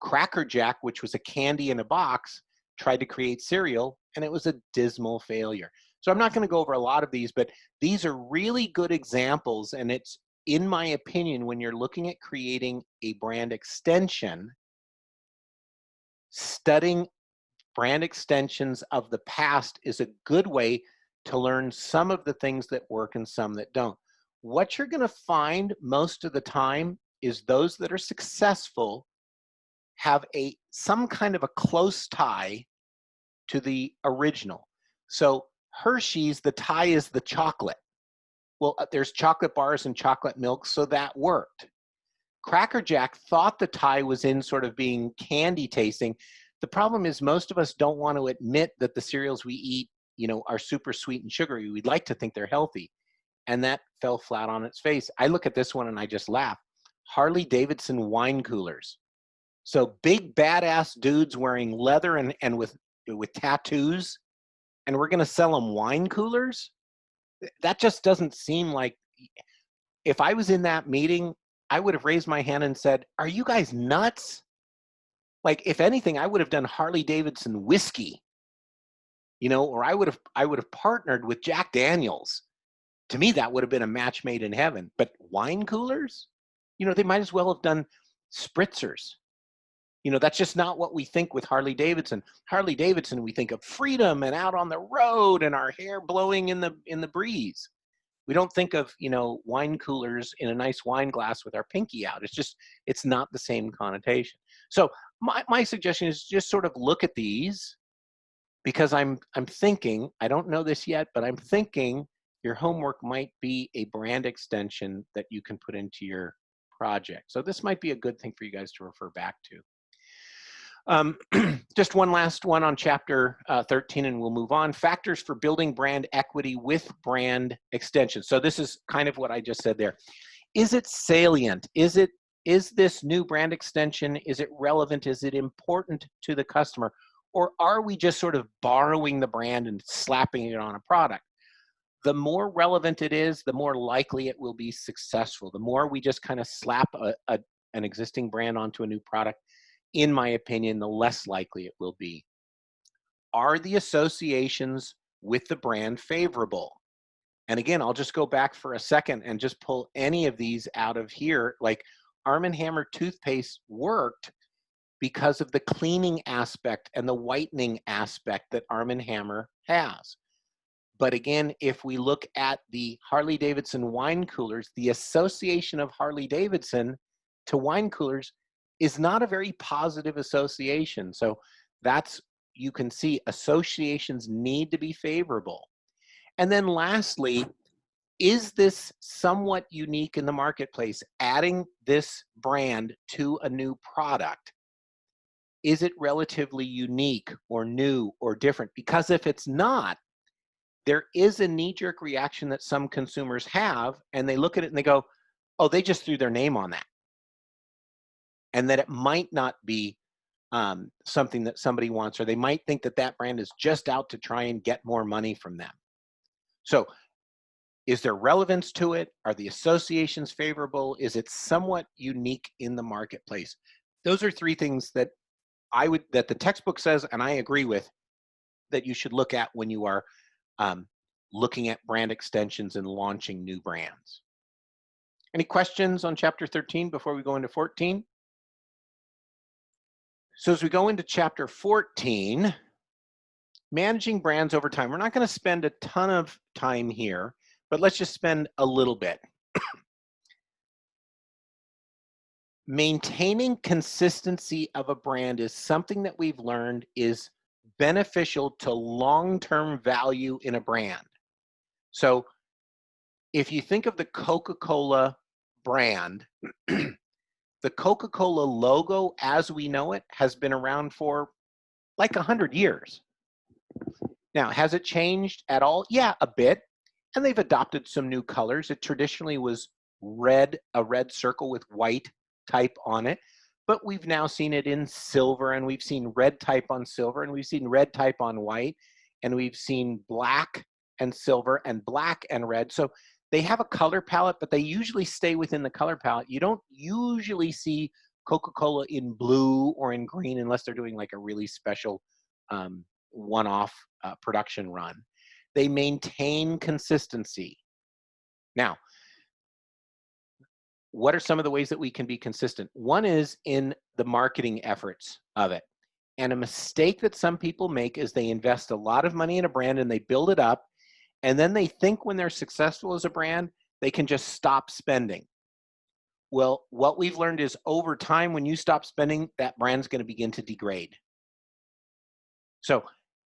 Cracker Jack, which was a candy in a box, tried to create cereal, and it was a dismal failure. So I'm not going to go over a lot of these, but these are really good examples, and it's, in my opinion, when you're looking at creating a brand extension, studying brand extensions of the past is a good way to learn some of the things that work and some that don't. What you're going to find most of the time is those that are successful have some kind of a close tie to the original. So Hershey's, the tie is the chocolate. Well, there's chocolate bars and chocolate milk, so that worked. Cracker Jack thought the tie was in sort of being candy tasting. The problem is most of us don't want to admit that the cereals we eat, you know, are super sweet and sugary. We'd like to think they're healthy, and that fell flat on its face. I look at this one and I just laugh. Harley Davidson wine coolers. So big badass dudes wearing leather and with tattoos, and we're going to sell them wine coolers? That just doesn't seem like, if I was in that meeting, I would have raised my hand and said, are you guys nuts? Like, if anything, I would have done Harley Davidson whiskey, you know, or I would have partnered with Jack Daniels. To me, that would have been a match made in heaven. But wine coolers, you know, they might as well have done spritzers. You know, that's just not what we think with Harley Davidson. Harley Davidson, we think of freedom and out on the road and our hair blowing in the breeze. We don't think of, you know, wine coolers in a nice wine glass with our pinky out. It's not the same connotation. So my suggestion is just sort of look at these, because I'm thinking, I don't know this yet, but I'm thinking your homework might be a brand extension that you can put into your project. So this might be a good thing for you guys to refer back to. Just one last one on chapter 13, and we'll move on. Factors for building brand equity with brand extension. So this is kind of what I just said there. Is it salient? Is this new brand extension, is it relevant? Is it important to the customer? Or are we just sort of borrowing the brand and slapping it on a product? The more relevant it is, the more likely it will be successful. The more we just kind of slap an existing brand onto a new product, in my opinion, the less likely it will be. Are the associations with the brand favorable? And again, I'll just go back for a second and just pull any of these out of here. Like Arm & Hammer toothpaste worked because of the cleaning aspect and the whitening aspect that Arm & Hammer has. But again, if we look at the Harley-Davidson wine coolers, the association of Harley-Davidson to wine coolers is not a very positive association. So that's, you can see associations need to be favorable. And then lastly, is this somewhat unique in the marketplace? Adding this brand to a new product, is it relatively unique or new or different? Because if it's not, there is a knee-jerk reaction that some consumers have, and they look at it and they go, oh, they just threw their name on that. And that it might not be something that somebody wants, or they might think that that brand is just out to try and get more money from them. So is there relevance to it? Are the associations favorable? Is it somewhat unique in the marketplace? Those are three things that that the textbook says, and I agree with, that you should look at when you are looking at brand extensions and launching new brands. Any questions on chapter 13 before we go into 14? So as we go into chapter 14, managing brands over time, we're not going to spend a ton of time here, but let's just spend a little bit. Maintaining consistency of a brand is something that we've learned is beneficial to long-term value in a brand. So if you think of the Coca-Cola brand, the Coca-Cola logo as we know it has been around for like 100 years. Now, has it changed at all? Yeah, a bit. And they've adopted some new colors. It traditionally was red, a red circle with white type on it. But we've now seen it in silver, and we've seen red type on silver, and we've seen red type on white, and we've seen black and silver and black and red. So they have a color palette, but they usually stay within the color palette. You don't usually see Coca-Cola in blue or in green unless they're doing like a really special one-off production run. They maintain consistency. Now, what are some of the ways that we can be consistent? One is in the marketing efforts of it. And a mistake that some people make is they invest a lot of money in a brand and they build it up, and then they think when they're successful as a brand, they can just stop spending. Well, what we've learned is over time, when you stop spending, that brand's going to begin to degrade. So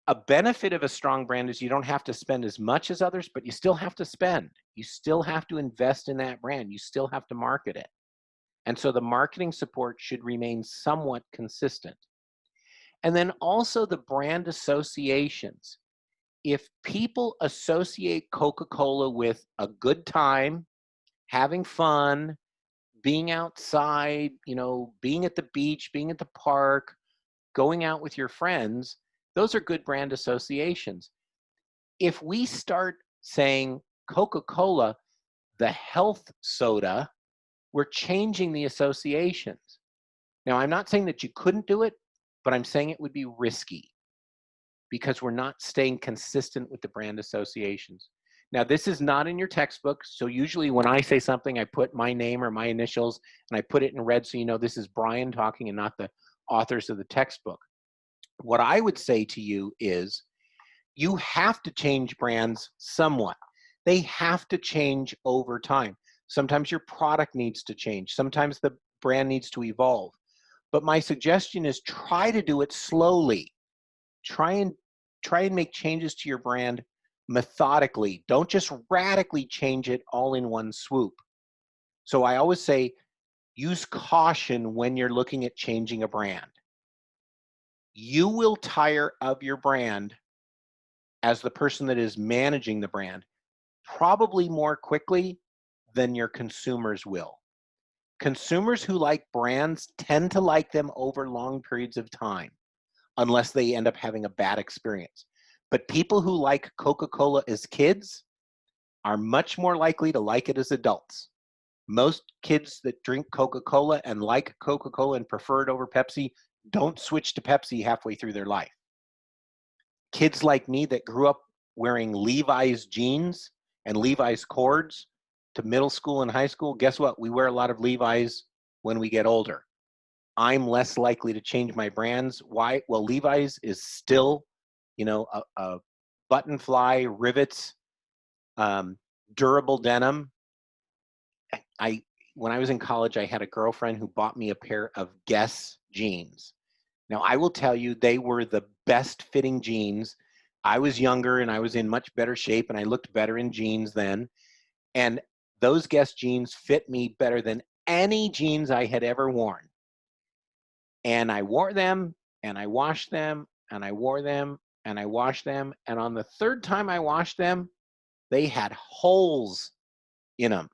a benefit of a strong brand is you don't have to spend as much as others, but you still have to spend. You still have to invest in that brand. You still have to market it. And so the marketing support should remain somewhat consistent. And then also the brand associations. If people associate Coca-Cola with a good time, having fun, being outside, you know, being at the beach, being at the park, going out with your friends, those are good brand associations. If we start saying Coca-Cola, the health soda, we're changing the associations. Now, I'm not saying that you couldn't do it, but I'm saying it would be risky because we're not staying consistent with the brand associations. Now, this is not in your textbook, so usually when I say something, I put my name or my initials, and I put it in red so you know this is Brian talking and not the authors of the textbook. What I would say to you is you have to change brands somewhat. They have to change over time. Sometimes your product needs to change. Sometimes the brand needs to evolve. But my suggestion is try to do it slowly. Try and make changes to your brand methodically. Don't just radically change it all in one swoop. So I always say use caution when you're looking at changing a brand. You will tire of your brand as the person that is managing the brand probably more quickly than your consumers will. Consumers who like brands tend to like them over long periods of time. unless they end up having a bad experience. But people who like Coca-Cola as kids are much more likely to like it as adults. Most kids that drink Coca-Cola and like Coca-Cola and prefer it over Pepsi don't switch to Pepsi halfway through their life. Kids like me that grew up wearing Levi's jeans and Levi's cords to middle school and high school, guess what? We wear a lot of Levi's when we get older. I'm less likely to change my brands. Why? Well, Levi's is still, you know, a button fly, rivets, durable denim. When I was in college, I had a girlfriend who bought me a pair of Guess jeans. Now, I will tell you, they were the best fitting jeans. I was younger and I was in much better shape and I looked better in jeans then. And those Guess jeans fit me better than any jeans I had ever worn. And I wore them and I washed them and I wore them and I washed them. And on the third time I washed them, they had holes in them.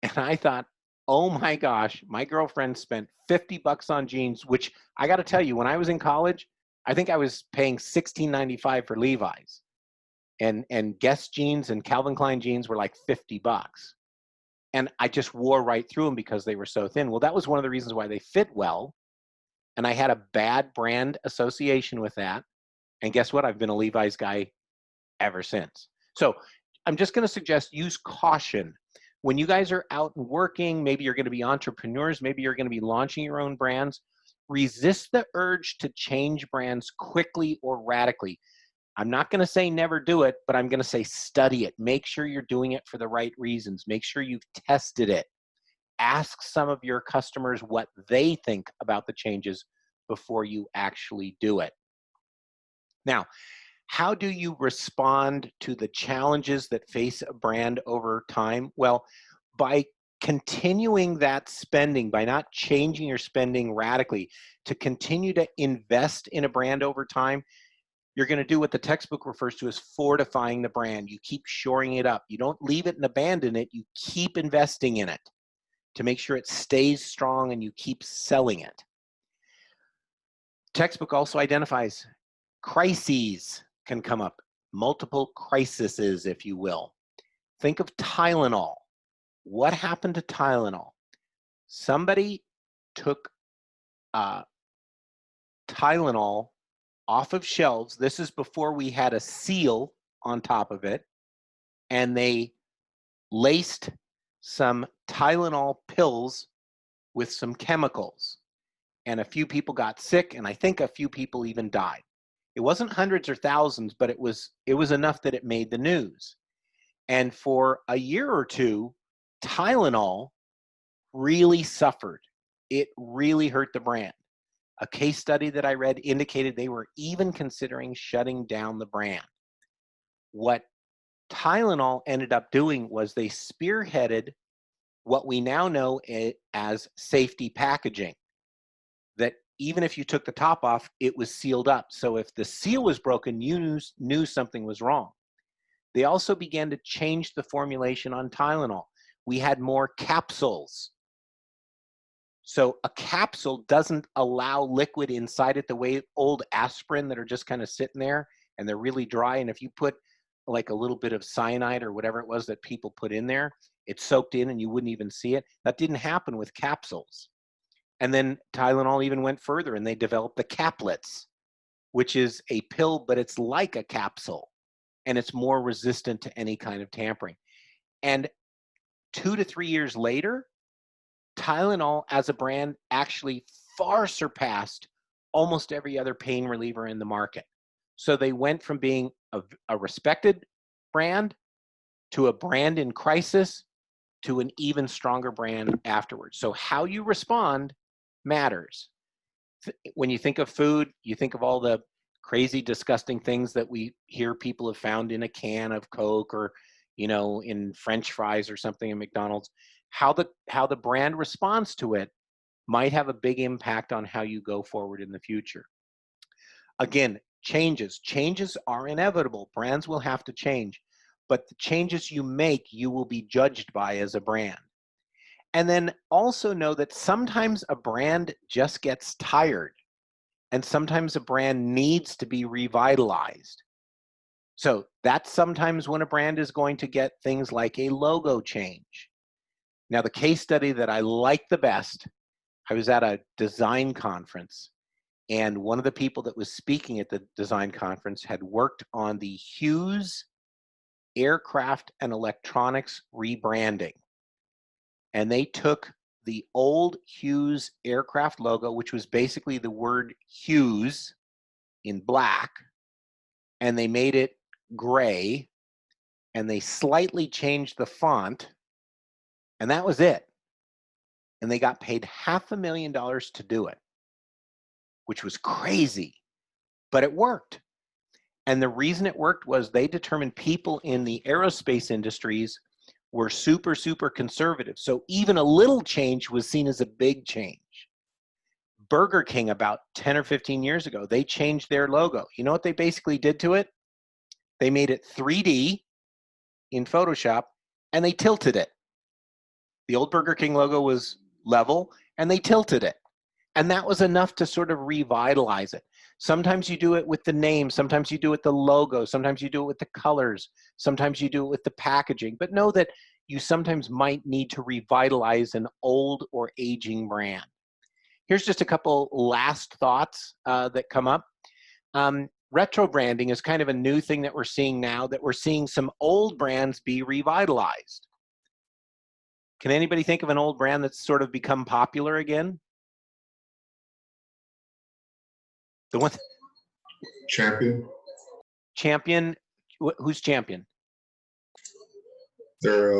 And I thought, oh my gosh, my girlfriend spent $50 on jeans, which I got to tell you, when I was in college, I think I was paying $16.95 for Levi's. And Guess jeans and Calvin Klein jeans were like $50. And I just wore right through them because they were so thin. Well, that was one of the reasons why they fit well. And I had a bad brand association with that. And guess what? I've been a Levi's guy ever since. So I'm just going to suggest use caution. When you guys are out and working, maybe you're going to be entrepreneurs, maybe you're going to be launching your own brands, resist the urge to change brands quickly or radically. I'm not going to say never do it, but I'm going to say study it. Make sure you're doing it for the right reasons. Make sure you've tested it. Ask some of your customers what they think about the changes before you actually do it. Now, how do you respond to the challenges that face a brand over time? Well, by continuing that spending, by not changing your spending radically, to continue to invest in a brand over time, you're going to do what the textbook refers to as fortifying the brand. You keep shoring it up. You don't leave it and abandon it. You keep investing in it to make sure it stays strong and you keep selling it. Textbook also identifies crises can come up, multiple crises, if you will. Think of Tylenol. What happened to Tylenol? Somebody took Tylenol off of shelves. This is before we had a seal on top of it. And they laced some Tylenol pills with some chemicals. And a few people got sick, and I think a few people even died. It wasn't hundreds or thousands, but it was enough that it made the news. And for a year or two, Tylenol really suffered. It really hurt the brand. A case study that I read indicated they were even considering shutting down the brand. What Tylenol ended up doing was they spearheaded what we now know as safety packaging. That even if you took the top off, it was sealed up. So if the seal was broken, you knew something was wrong. They also began to change the formulation on Tylenol. We had more capsules. So a capsule doesn't allow liquid inside it the way old aspirin that are just kind of sitting there and they're really dry. And if you put like a little bit of cyanide or whatever it was that people put in there, it soaked in and you wouldn't even see it. That didn't happen with capsules. And then Tylenol even went further and they developed the caplets, which is a pill, but it's like a capsule and it's more resistant to any kind of tampering. And 2 to 3 years later, Tylenol as a brand actually far surpassed almost every other pain reliever in the market. So they went from being a respected brand to a brand in crisis to an even stronger brand afterwards. So how you respond matters. When you think of food, you think of all the crazy, disgusting things that we hear people have found in a can of Coke or, you know, in French fries or something in McDonald's. How the brand responds to it might have a big impact on how you go forward in the future. Again, changes are inevitable. Brands will have to change, but the changes you make, you will be judged by as a brand. And then also know that sometimes a brand just gets tired. and sometimes a brand needs to be revitalized. So that's sometimes when a brand is going to get things like a logo change. Now, the case study that I like the best, I was at a design conference, and one of the people that was speaking at the design conference had worked on the Hughes aircraft and electronics rebranding. And they took the old Hughes aircraft logo, which was basically the word Hughes in black, and they made it gray, and they slightly changed the font, and that was it. And they got paid $500,000 to do it, which was crazy, but it worked. And the reason it worked was they determined people in the aerospace industries were super, super conservative. So even a little change was seen as a big change. Burger King, about 10 or 15 years ago, they changed their logo. You know what they basically did to it? They made it 3D in Photoshop, and they tilted it. The old Burger King logo was level, and they tilted it. And that was enough to sort of revitalize it. Sometimes you do it with the name, sometimes you do it with the logo, sometimes you do it with the colors, sometimes you do it with the packaging. But know that you sometimes might need to revitalize an old or aging brand. Here's just a couple last thoughts that come up. Retro branding is kind of a new thing that we're seeing now, that we're seeing some old brands be revitalized. Can anybody think of an old brand that's sort of become popular again? The one Champion. Champion, who's Champion? They're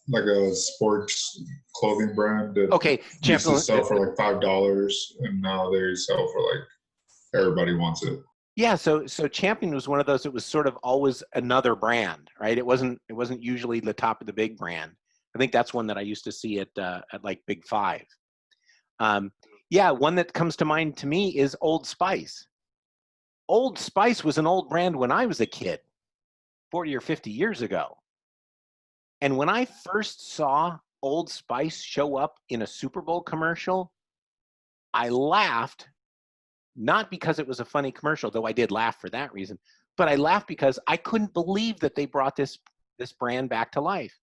like a sports clothing brand that Okay, used to Champion. sell for like $5, and now they sell for like everybody wants it. Yeah, so Champion was one of those that was sort of always another brand, right? It wasn't usually the top of the big brand. I think that's one that I used to see at like Big Five. Yeah, one that comes to mind to me is Old Spice. Old Spice was an old brand when I was a kid, 40 or 50 years ago. And when I first saw Old Spice show up in a Super Bowl commercial, I laughed, not because it was a funny commercial, though I did laugh for that reason, but I laughed because I couldn't believe that they brought this brand back to life.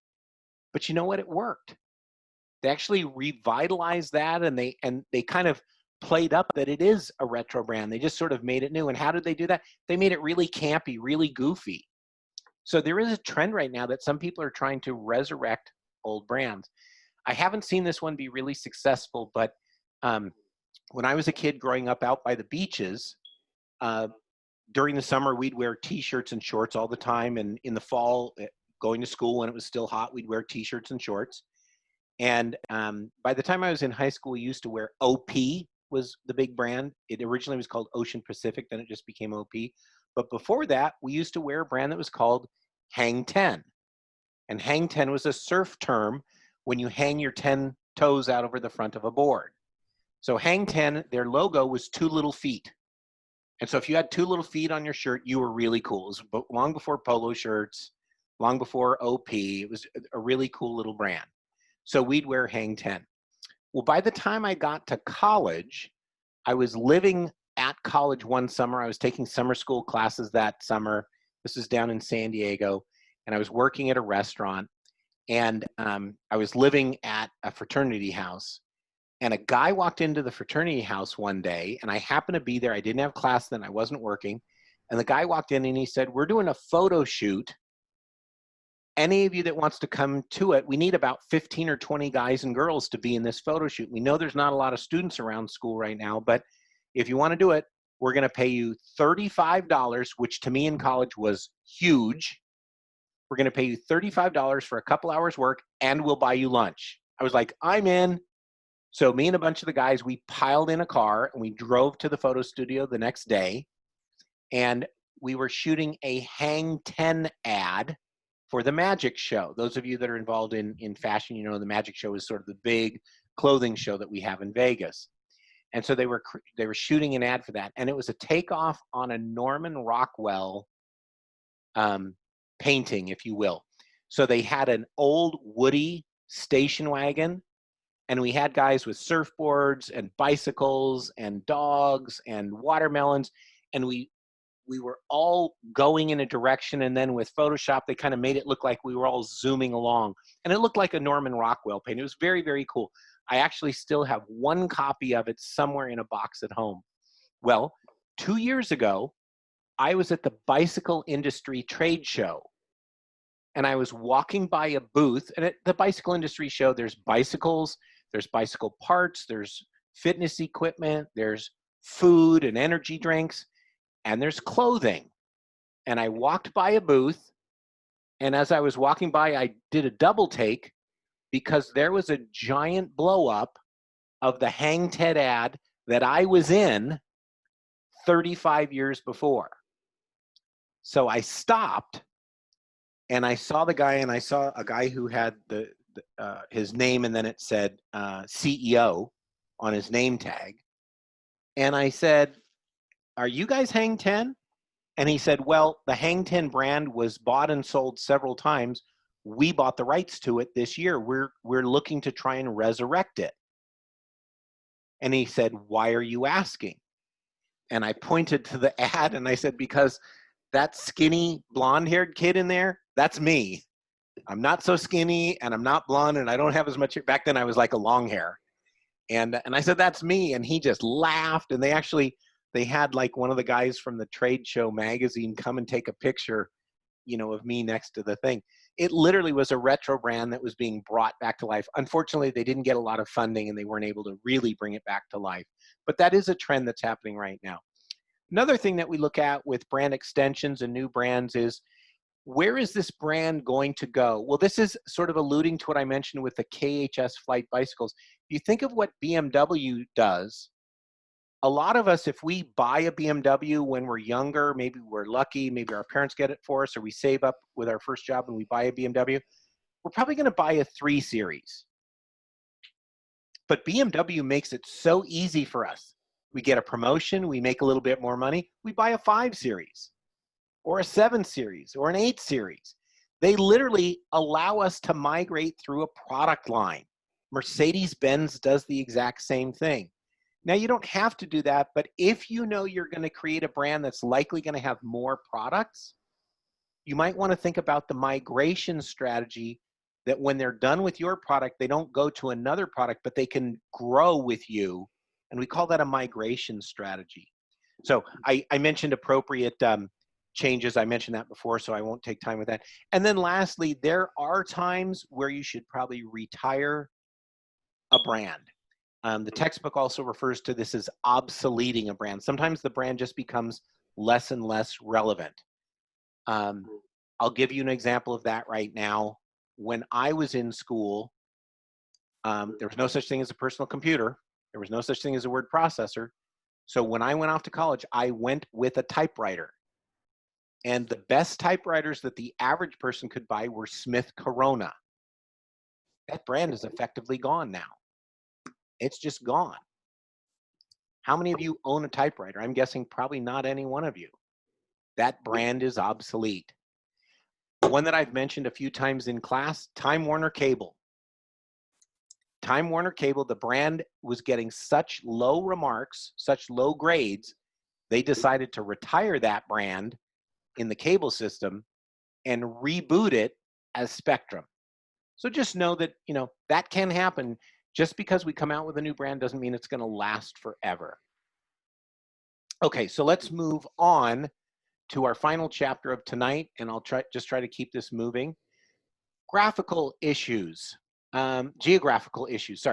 But you know what? It worked. They actually revitalized that, and they kind of played up that it is a retro brand. They just sort of made it new. And how did they do that? They made it really campy, really goofy. So there is a trend right now that some people are trying to resurrect old brands. I haven't seen this one be really successful, but when I was a kid growing up out by the beaches, during the summer, we'd wear T-shirts and shorts all the time. And in the fall, going to school when it was still hot, we'd wear T-shirts and shorts. And by the time I was in high school, we used to wear OP was the big brand. It originally was called Ocean Pacific, then it just became OP. But before that, we used to wear a brand that was called Hang 10. And Hang 10 was a surf term when you hang your 10 toes out over the front of a board. So Hang 10, their logo was 2 little feet. And so if you had 2 little feet on your shirt, you were really cool. It was long before polo shirts, long before OP. It was a really cool little brand. So we'd wear Hang 10. Well, by the time I got to college, I was living at college one summer. I was taking summer school classes that summer. This was down in San Diego, and I was working at a restaurant, and I was living at a fraternity house. And a guy walked into the fraternity house one day, and I happened to be there. I didn't have class then. I wasn't working. And the guy walked in, and he said, "We're doing a photo shoot. Any of you that wants to come to it, we need about 15 or 20 guys and girls to be in this photo shoot. We know there's not a lot of students around school right now, but if you want to do it, we're going to pay you $35, which to me in college was huge. We're going to pay you $35 for a couple hours work, and we'll buy you lunch." I was like, I'm in. So me and a bunch of the guys, we piled in a car, and we drove to the photo studio the next day, and we were shooting a Hang 10 ad for the Magic Show. Those of you that are involved in fashion, you know the Magic Show is sort of the big clothing show that we have in Vegas. And so they were shooting an ad for that, and it was a takeoff on a Norman Rockwell painting, if you will. So they had an old Woody station wagon, And we had guys with surfboards and bicycles and dogs and watermelons. And we were all going in a direction, and then with Photoshop, they kind of made it look like we were all zooming along. And it looked like a Norman Rockwell painting. It was very, very cool. I actually still have one copy of it somewhere in a box at home. Well, 2 years ago, I was at the bicycle industry trade show, and I was walking by a booth, and at the bicycle industry show, there's bicycles, there's bicycle parts, there's fitness equipment, there's food and energy drinks, and there's clothing. And I walked by a booth, and as I was walking by, I did a double take because there was a giant blow up of the Hang Ted ad that I was in 35 years before. So I stopped, and I saw the guy, and I saw a guy who had his name, and then it said CEO on his name tag. And I said, "Are you guys Hang 10?" And he said, "Well, the Hang 10 brand was bought and sold several times. We bought the rights to it this year. We're looking to try and resurrect it." And he said, "Why are you asking?" And I pointed to the ad, and I said, "Because that skinny blonde-haired kid in there, that's me. I'm not so skinny, and I'm not blonde, and I don't have as much." Back then I was like a long hair. And I said, "That's me." And he just laughed. And they had like one of the guys from the trade show magazine come and take a picture, of me next to the thing. It literally was a retro brand that was being brought back to life. Unfortunately, they didn't get a lot of funding, and they weren't able to really bring it back to life. But that is a trend that's happening right now. Another thing that we look at with brand extensions and new brands is, where is this brand going to go? Well, this is sort of alluding to what I mentioned with the KHS flight bicycles. If you think of what BMW does, a lot of us, if we buy a BMW when we're younger, maybe we're lucky, maybe our parents get it for us, or we save up with our first job and we buy a BMW, we're probably going to buy a 3 Series. But BMW makes it so easy for us. We get a promotion, we make a little bit more money, we buy a 5 Series or a 7 Series or an 8 Series. They literally allow us to migrate through a product line. Mercedes-Benz does the exact same thing. Now, you don't have to do that, but if you know you're going to create a brand that's likely going to have more products, you might want to think about the migration strategy, that when they're done with your product, they don't go to another product, but they can grow with you. And we call that a migration strategy. So I mentioned appropriate changes. I mentioned that before, so I won't take time with that. And then lastly, there are times where you should probably retire a brand. The textbook also refers to this as obsoleting a brand. Sometimes the brand just becomes less and less relevant. I'll give you an example of that right now. When I was in school, there was no such thing as a personal computer. There was no such thing as a word processor. So when I went off to college, I went with a typewriter. And the best typewriters that the average person could buy were Smith Corona. That brand is effectively gone now. It's just gone. How many of you own a typewriter? I'm guessing probably not any one of you. That brand is obsolete. One that I've mentioned a few times in class, Time Warner Cable. Time Warner Cable, the brand was getting such low remarks, such low grades, they decided to retire that brand in the cable system and reboot it as Spectrum. So just know that, that can happen. Just because we come out with a new brand doesn't mean it's going to last forever. Okay, so let's move on to our final chapter of tonight, and I'll try to keep this moving. Geographical issues. Geographical issues.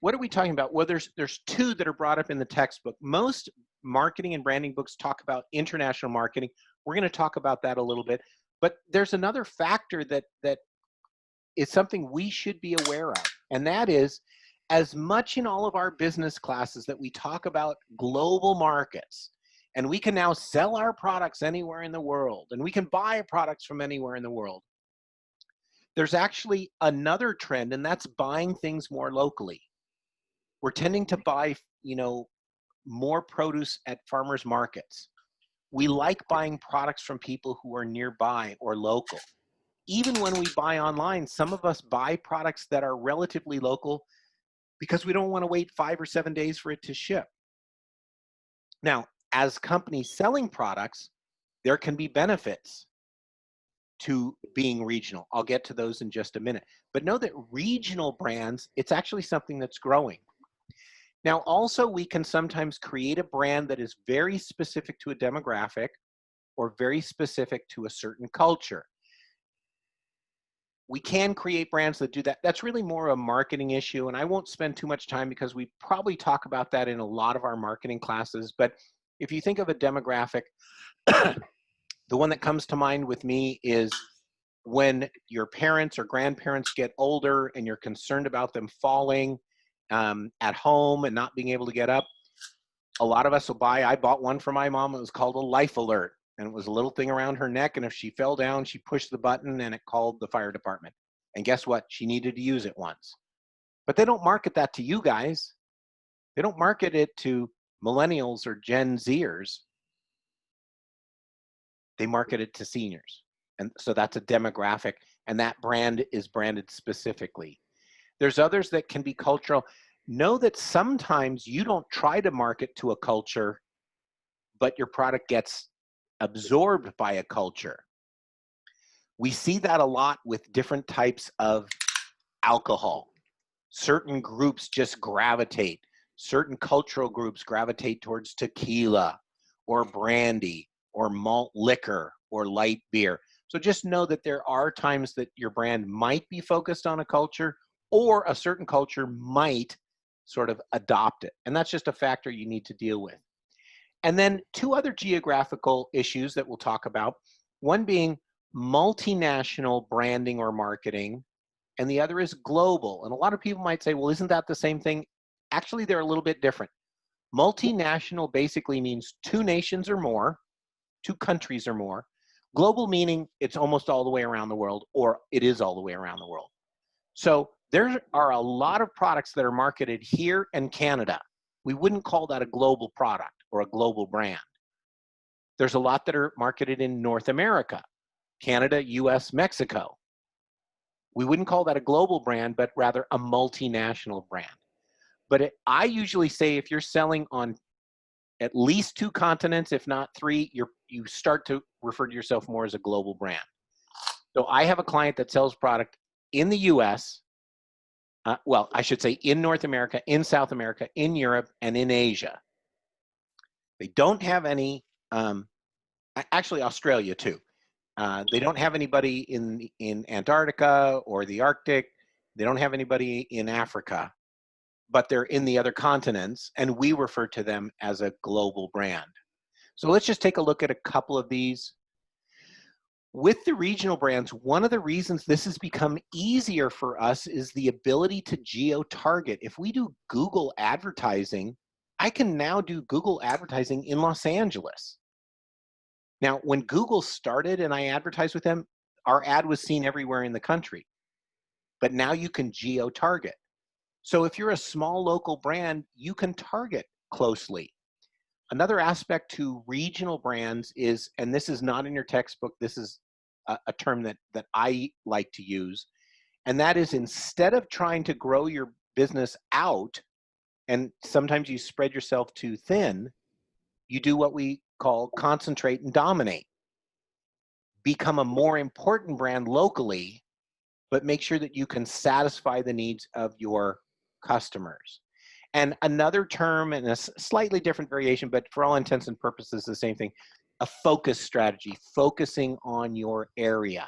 What are we talking about? Well, there's 2 that are brought up in the textbook. Most marketing and branding books talk about international marketing. We're going to talk about that a little bit, but there's another factor that is something we should be aware of, and that is, as much in all of our business classes that we talk about global markets, and we can now sell our products anywhere in the world, and we can buy products from anywhere in the world, there's actually another trend, and that's buying things more locally. We're tending to buy, more produce at farmers markets. We like buying products from people who are nearby or local. even when we buy online, some of us buy products that are relatively local because we don't want to wait 5 or 7 days for it to ship. Now, as companies selling products, there can be benefits to being regional. I'll get to those in just a minute. But know that regional brands, it's actually something that's growing. Now, also, we can sometimes create a brand that is very specific to a demographic or very specific to a certain culture. We can create brands that do that. That's really more a marketing issue, and I won't spend too much time because we probably talk about that in a lot of our marketing classes. But if you think of a demographic, the one that comes to mind with me is when your parents or grandparents get older and you're concerned about them falling at home and not being able to get up. A lot of us will buy, I bought one for my mom, it was called a Life Alert. And it was a little thing around her neck, and if she fell down, she pushed the button and it called the fire department. And guess what? She needed to use it once. But they don't market that to you guys. They don't market it to millennials or Gen Zers. They market it to seniors. And so that's a demographic, and that brand is branded specifically. There's others that can be cultural. Know that sometimes you don't try to market to a culture, but your product gets absorbed by a culture. We see that a lot with different types of alcohol. Certain groups just gravitate. Certain cultural groups gravitate towards tequila or brandy or malt liquor or light beer. So just know that there are times that your brand might be focused on a culture, or a certain culture might sort of adopt it. And that's just a factor you need to deal with. And then two other geographical issues that we'll talk about, one being multinational branding or marketing, and the other is global. And a lot of people might say, well, isn't that the same thing? Actually, they're a little bit different. Multinational basically means 2 nations or more, 2 countries or more. Global meaning it's almost all the way around the world, or it is all the way around the world. So there are a lot of products that are marketed here in Canada. We wouldn't call that a global product or a global brand. There's a lot that are marketed in North America, Canada, US, Mexico. We wouldn't call that a global brand, but rather a multinational brand. But I usually say if you're selling on at least 2 continents, if not 3, you start to refer to yourself more as a global brand. So I have a client that sells product in the US, well, I should say in North America, in South America, in Europe, and in Asia. They don't have any, actually Australia too. They don't have anybody in Antarctica or the Arctic. They don't have anybody in Africa, but they're in the other continents, and we refer to them as a global brand. So let's just take a look at a couple of these. With the regional brands, one of the reasons this has become easier for us is the ability to geo-target. If we do Google advertising, I can now do Google advertising in Los Angeles. Now, when Google started and I advertised with them, our ad was seen everywhere in the country. But now you can geo-target. So if you're a small local brand, you can target closely. Another aspect to regional brands is, and this is not in your textbook, this is a term that I like to use, and that is instead of trying to grow your business out, and sometimes you spread yourself too thin, you do what we call concentrate and dominate. Become a more important brand locally, but make sure that you can satisfy the needs of your customers. And another term, and a slightly different variation, but for all intents and purposes, the same thing, a focus strategy, focusing on your area.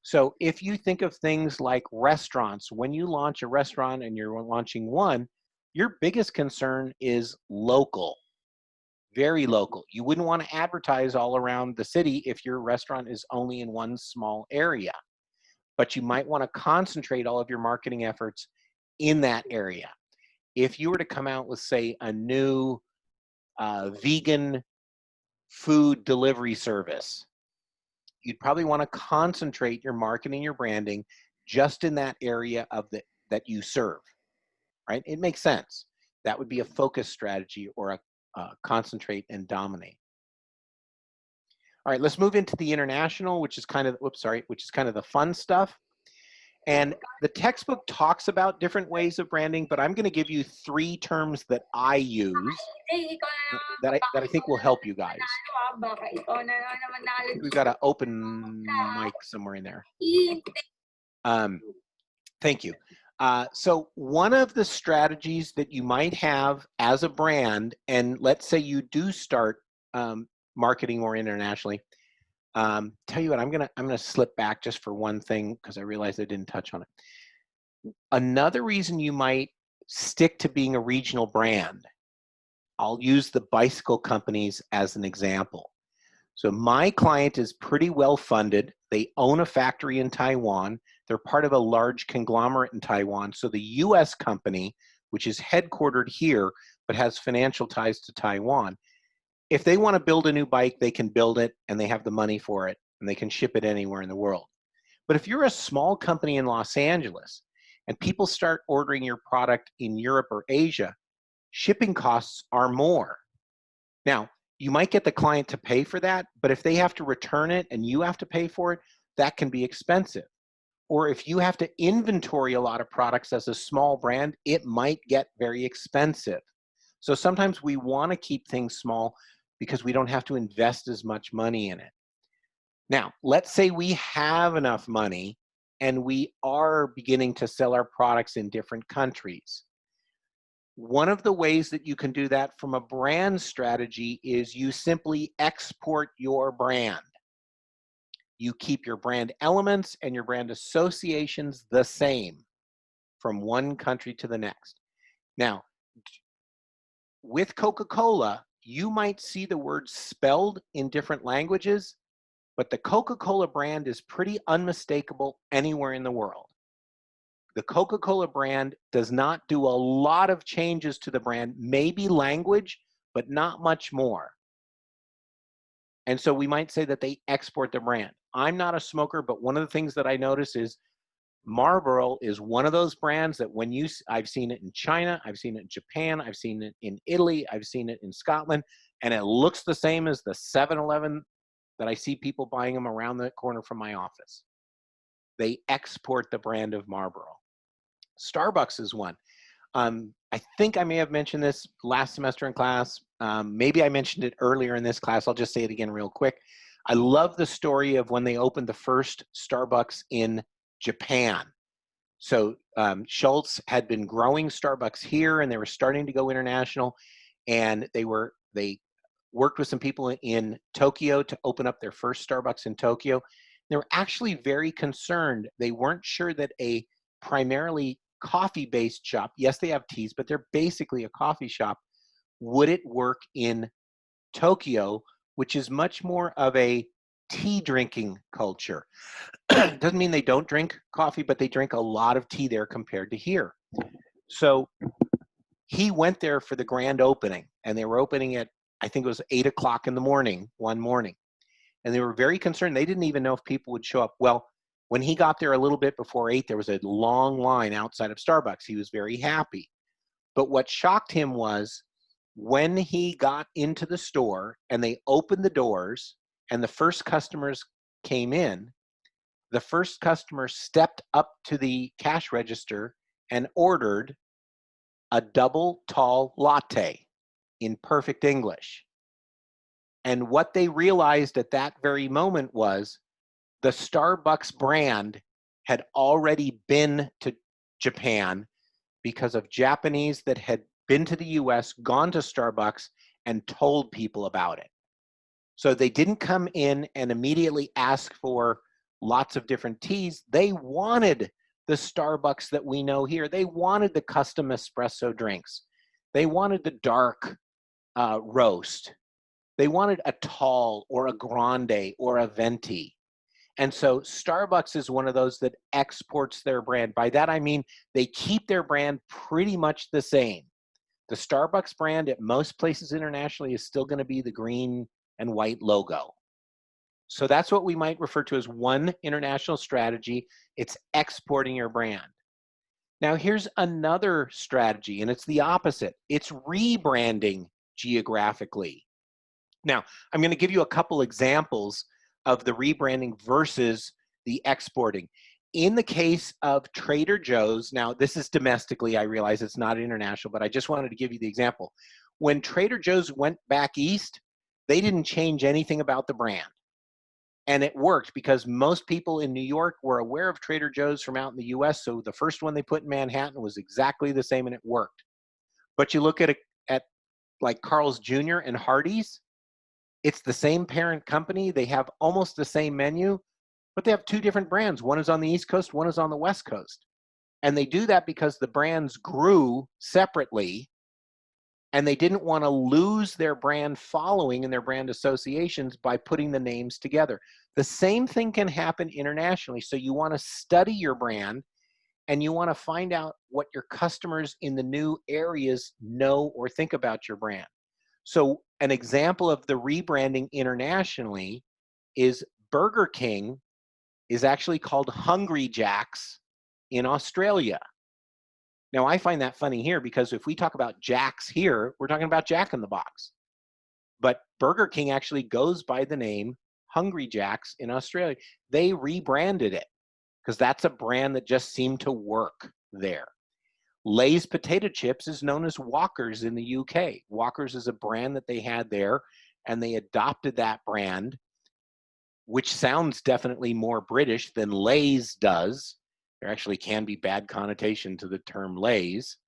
So if you think of things like restaurants, when you launch a restaurant and you're launching one, your biggest concern is local, very local. You wouldn't want to advertise all around the city if your restaurant is only in one small area, but you might want to concentrate all of your marketing efforts in that area. If you were to come out with, say, a new vegan food delivery service, you'd probably want to concentrate your marketing, your branding, just in that area of that you serve, right? It makes sense. That would be a focus strategy or a concentrate and dominate. All right, let's move into the international, which is kind of, which is kind of the fun stuff. And the textbook talks about different ways of branding, but I'm going to give you 3 terms that I use that I think will help you guys. I think we've got an open mic somewhere in there. Thank you. So one of the strategies that you might have as a brand, and let's say you do start marketing more internationally. Tell you what, I'm gonna slip back just for one thing because I realized I didn't touch on it. Another reason you might stick to being a regional brand, I'll use the bicycle companies as an example. So my client is pretty well funded. They own a factory in Taiwan. They're part of a large conglomerate in Taiwan. So the US company, which is headquartered here, but has financial ties to Taiwan, if they want to build a new bike, they can build it and they have the money for it and they can ship it anywhere in the world. But if you're a small company in Los Angeles and people start ordering your product in Europe or Asia, shipping costs are more. Now, you might get the client to pay for that, but if they have to return it and you have to pay for it, that can be expensive. Or if you have to inventory a lot of products as a small brand, it might get very expensive. So sometimes we want to keep things small because we don't have to invest as much money in it. Now, let's say we have enough money and we are beginning to sell our products in different countries. One of the ways that you can do that from a brand strategy is you simply export your brand. You keep your brand elements and your brand associations the same from one country to the next. Now, with Coca-Cola, you might see the words spelled in different languages, but the Coca-Cola brand is pretty unmistakable anywhere in the world. The Coca-Cola brand does not do a lot of changes to the brand, maybe language, but not much more. And so we might say that they export the brand. I'm not a smoker, but one of the things that I notice is Marlboro is one of those brands that when I've seen it in China, I've seen it in Japan, I've seen it in Italy, I've seen it in Scotland, and it looks the same as the 7-Eleven that I see people buying them around the corner from my office. They export the brand of Marlboro. Starbucks is one. I think I may have mentioned this last semester in class. Maybe I mentioned it earlier in this class. I'll just say it again real quick. I love the story of when they opened the first Starbucks in Japan. So Schultz had been growing Starbucks here and they were starting to go international, and they worked with some people in Tokyo to open up their first Starbucks in Tokyo. They were actually very concerned. They weren't sure that a primarily coffee-based shop, yes, they have teas, but they're basically a coffee shop, would it work in Tokyo, which is much more of a tea drinking culture. Doesn't mean they don't drink coffee, but they drink a lot of tea there compared to here. So he went there for the grand opening, and they were opening at, I think it was 8 o'clock in the morning, one morning. And they were very concerned. They didn't even know if people would show up. Well, when he got there a little bit before 8, there was a long line outside of Starbucks. He was very happy. But what shocked him was when he got into the store and they opened the doors and the first customers came in, the first customer stepped up to the cash register and ordered a double tall latte in perfect English. And what they realized at that very moment was the Starbucks brand had already been to Japan because of Japanese that had been to the US, gone to Starbucks, and told people about it. So they didn't come in and immediately ask for lots of different teas. They wanted the Starbucks that we know here. They wanted the custom espresso drinks. They wanted the dark roast. They wanted a tall or a grande or a venti. And so Starbucks is one of those that exports their brand. By that, I mean they keep their brand pretty much the same. The Starbucks brand at most places internationally is still going to be the green and white logo. So that's what we might refer to as one international strategy. It's exporting your brand. Now here's another strategy, and it's the opposite. It's rebranding geographically. Now, I'm going to give you a couple examples of the rebranding versus the exporting. In the case of Trader Joe's, now this is domestically, I realize it's not international, but I just wanted to give you the example. When Trader Joe's went back east, they didn't change anything about the brand. And it worked because most people in New York were aware of Trader Joe's from out in the US. So the first one they put in Manhattan was exactly the same and it worked. But you look at like Carl's Jr. and Hardee's, it's the same parent company. They have almost the same menu, but they have two different brands. One is on the East Coast, one is on the West Coast. And they do that because the brands grew separately and they didn't want to lose their brand following and their brand associations by putting the names together. The same thing can happen internationally. So you want to study your brand and you want to find out what your customers in the new areas know or think about your brand. So an example of the rebranding internationally is Burger King is actually called Hungry Jack's in Australia. Now, I find that funny here because if we talk about Jack's here, we're talking about Jack in the Box. But Burger King actually goes by the name Hungry Jack's in Australia. They rebranded it because that's a brand that just seemed to work there. Lay's potato chips is known as Walker's in the UK. Walker's is a brand that they had there, and they adopted that brand, which sounds definitely more British than Lay's does. There actually can be bad connotation to the term Lay's.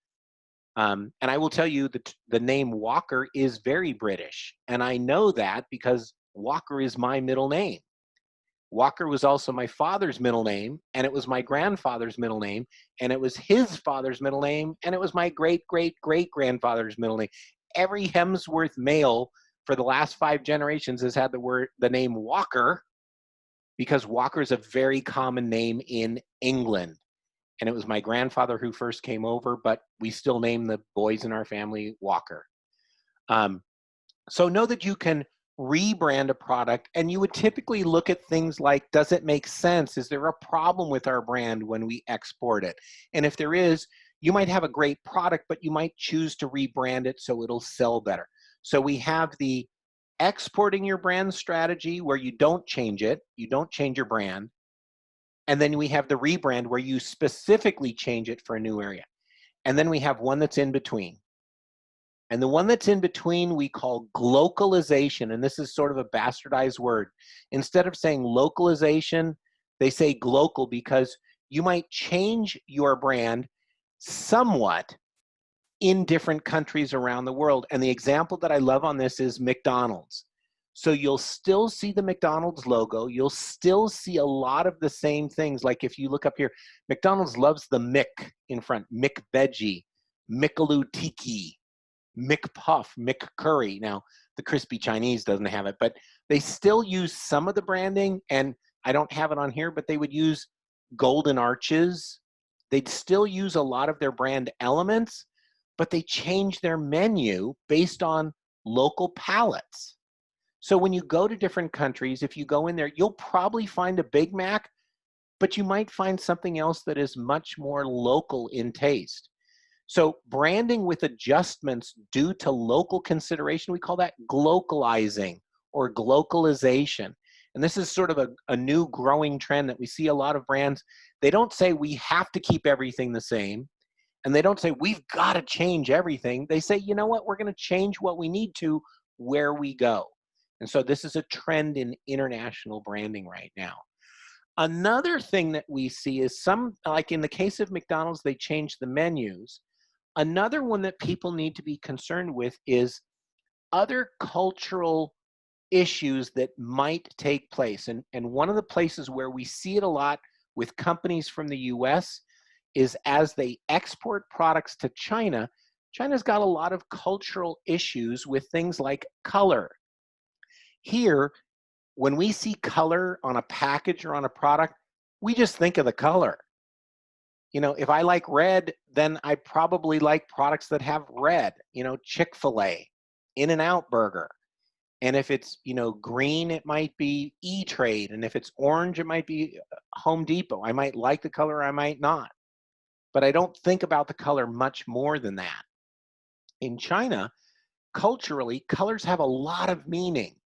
And I will tell you that the name Walker is very British. And I know that because Walker is my middle name. Walker was also my father's middle name, and it was my grandfather's middle name, and it was his father's middle name, and it was my great-great-great-grandfather's middle name. Every Hemsworth male for the last 5 generations has had the name Walker because Walker is a very common name in England. And it was my grandfather who first came over, but we still name the boys in our family Walker. So know that you can rebrand a product, and you would typically look at things like, does it make sense? Is there a problem with our brand when we export it? And if there is, you might have a great product, but you might choose to rebrand it so it'll sell better. So we have the exporting your brand strategy where you don't change it, you don't change your brand. And then we have the rebrand where you specifically change it for a new area. And then we have one that's in between. And the one that's in between we call glocalization. And this is sort of a bastardized word. Instead of saying localization, they say glocal because you might change your brand somewhat in different countries around the world. And the example that I love on this is McDonald's. So you'll still see the McDonald's logo. You'll still see a lot of the same things. Like if you look up here, McDonald's loves the Mick in front, McVeggie, Mickaloo Tiki, McPuff, McCurry. Now, the Crispy Chinese doesn't have it, but they still use some of the branding, and I don't have it on here, but they would use golden arches. They'd still use a lot of their brand elements, but they change their menu based on local palates. So when you go to different countries, if you go in there, you'll probably find a Big Mac, but you might find something else that is much more local in taste. So branding with adjustments due to local consideration, we call that glocalizing or glocalization. And this is sort of a new growing trend that we see a lot of brands. They don't say we have to keep everything the same. And they don't say we've got to change everything. They say, you know what, we're going to change what we need to where we go. And so this is a trend in international branding right now. Another thing that we see is like in the case of McDonald's, they changed the menus. Another one that people need to be concerned with is other cultural issues that might take place. And one of the places where we see it a lot with companies from the US is as they export products to China, China's got a lot of cultural issues with things like color. Here, when we see color on a package or on a product, we just think of the color. You know, if I like red, then I probably like products that have red, you know, Chick-fil-A, In-N-Out Burger. And if it's, you know, green, it might be E-Trade. And if it's orange, it might be Home Depot. I might like the color, I might not. But I don't think about the color much more than that. In China, culturally, colors have a lot of meaning.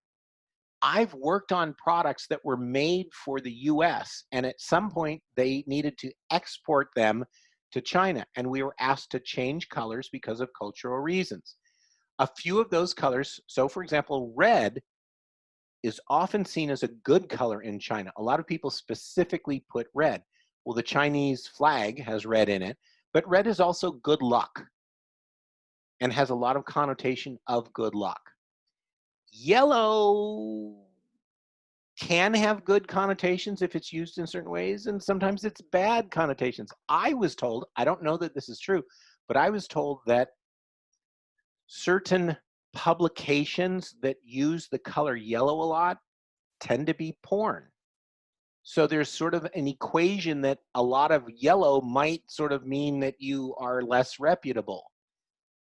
I've worked on products that were made for the US, and at some point they needed to export them to China, and we were asked to change colors because of cultural reasons. A few of those colors, so for example, red is often seen as a good color in China. A lot of people specifically put red. Well, the Chinese flag has red in it, but red is also good luck and has a lot of connotation of good luck. Yellow can have good connotations if it's used in certain ways, and sometimes it's bad connotations. I was told, I don't know that this is true, but I was told that certain publications that use the color yellow a lot tend to be porn. So there's sort of an equation that a lot of yellow might sort of mean that you are less reputable.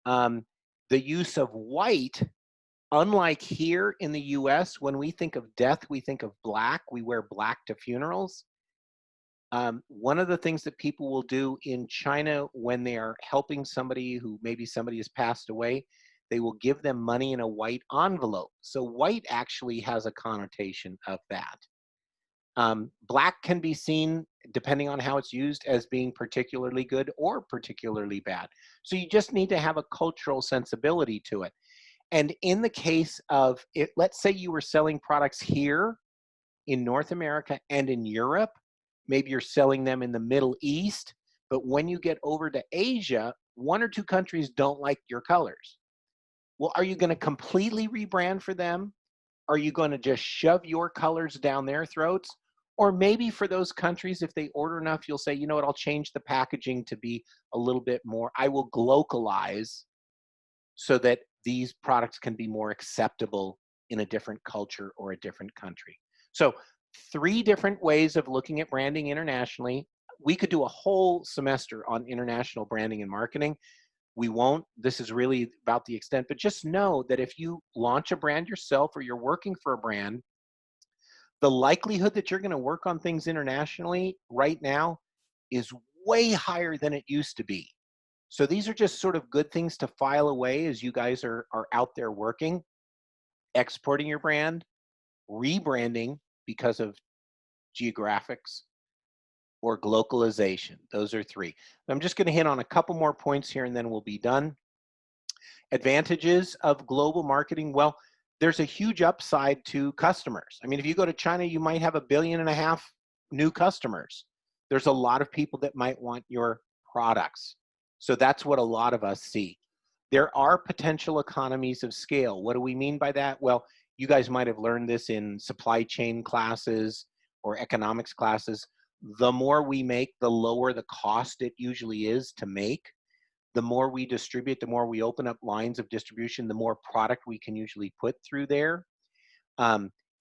The use of white, unlike here in the US, when we think of death, we think of black. We wear black to funerals. One of the things that people will do in China when they are helping somebody who maybe somebody has passed away, they will give them money in a white envelope. So white actually has a connotation of that. Black can be seen, depending on how it's used, as being particularly good or particularly bad. So you just need to have a cultural sensibility to it. And in the case of it, let's say you were selling products here in North America and in Europe, maybe you're selling them in the Middle East, but when you get over to Asia, one or two countries don't like your colors. Well, are you going to completely rebrand for them? Are you going to just shove your colors down their throats? Or maybe for those countries, if they order enough, you'll say, you know what, I'll change the packaging to be a little bit more, I will glocalize so that these products can be more acceptable in a different culture or a different country. So 3 different ways of looking at branding internationally. We could do a whole semester on international branding and marketing. We won't. This is really about the extent, but just know that if you launch a brand yourself or you're working for a brand, the likelihood that you're going to work on things internationally right now is way higher than it used to be. So these are just sort of good things to file away as you guys are out there working, exporting your brand, rebranding because of geographics, or glocalization. Those are 3. I'm just going to hit on a couple more points here and then we'll be done. Advantages of global marketing. Well, there's a huge upside to customers. I mean, if you go to China, you might have 1.5 billion new customers. There's a lot of people that might want your products. So that's what a lot of us see. There are potential economies of scale. What do we mean by that? Well, you guys might have learned this in supply chain classes or economics classes. The more we make, the lower the cost it usually is to make. The more we distribute, the more we open up lines of distribution, the more product we can usually put through there.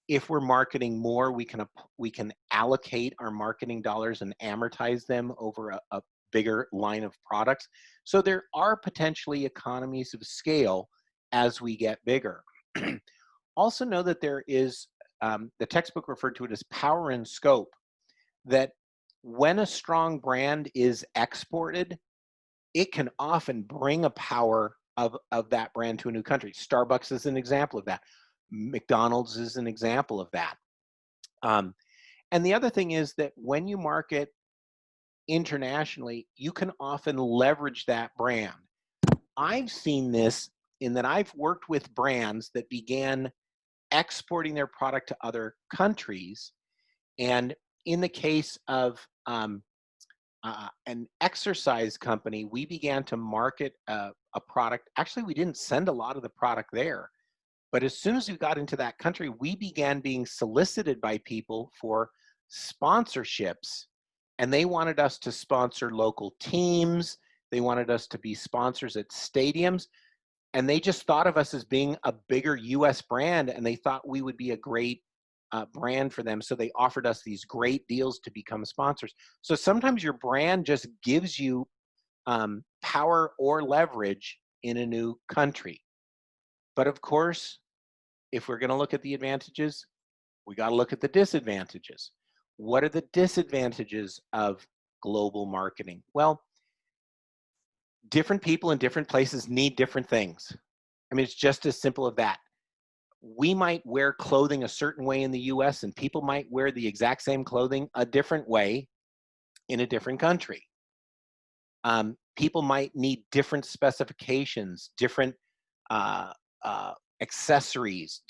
If we're marketing more, we can allocate our marketing dollars and amortize them over a bigger line of products. So there are potentially economies of scale as we get bigger. Also know that there is, the textbook referred to it as power and scope, that when a strong brand is exported, it can often bring a power of that brand to a new country. Starbucks is an example of that. McDonald's is an example of that. And the other thing is that when you market internationally, you can often leverage that brand. I've seen this in that I've worked with brands that began exporting their product to other countries. And in the case of an exercise company, we began to market a product. Actually, we didn't send a lot of the product there. But as soon as we got into that country, we began being solicited by people for sponsorships. And they wanted us to sponsor local teams. They wanted us to be sponsors at stadiums. And they just thought of us as being a bigger US brand. And they thought we would be a great brand for them. So they offered us these great deals to become sponsors. So sometimes your brand just gives you power or leverage in a new country. But of course, if we're going to look at the advantages, we got to look at the disadvantages. What are the disadvantages of global marketing? Well, different people in different places need different things. I mean, it's just as simple as that. We might wear clothing a certain way in the US, and people might wear the exact same clothing a different way in a different country. People might need different specifications, different uh, accessories.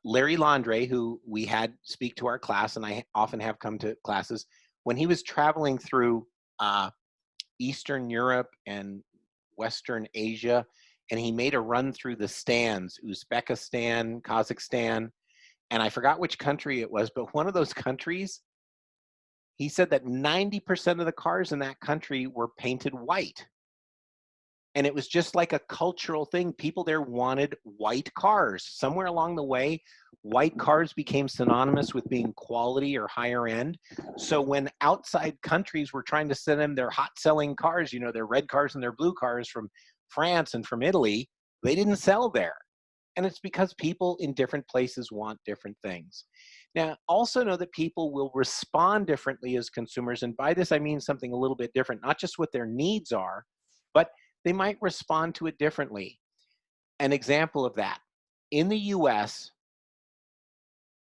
Larry Landre, who we had speak to our class, and I often have come to classes, when he was traveling through Eastern Europe and Western Asia, and he made a run through the stands, Uzbekistan, Kazakhstan, and I forgot which country it was, but one of those countries, he said that 90% of the cars in that country were painted white. And it was just like a cultural thing. People there wanted white cars. Somewhere along the way, white cars became synonymous with being quality or higher end. So when outside countries were trying to send them their hot selling cars, you know, their red cars and their blue cars from France and from Italy, they didn't sell there. And it's because people in different places want different things. Now, also know that people will respond differently as consumers. And by this, I mean something a little bit different, not just what their needs are, but they might respond to it differently. An example of that, in the US,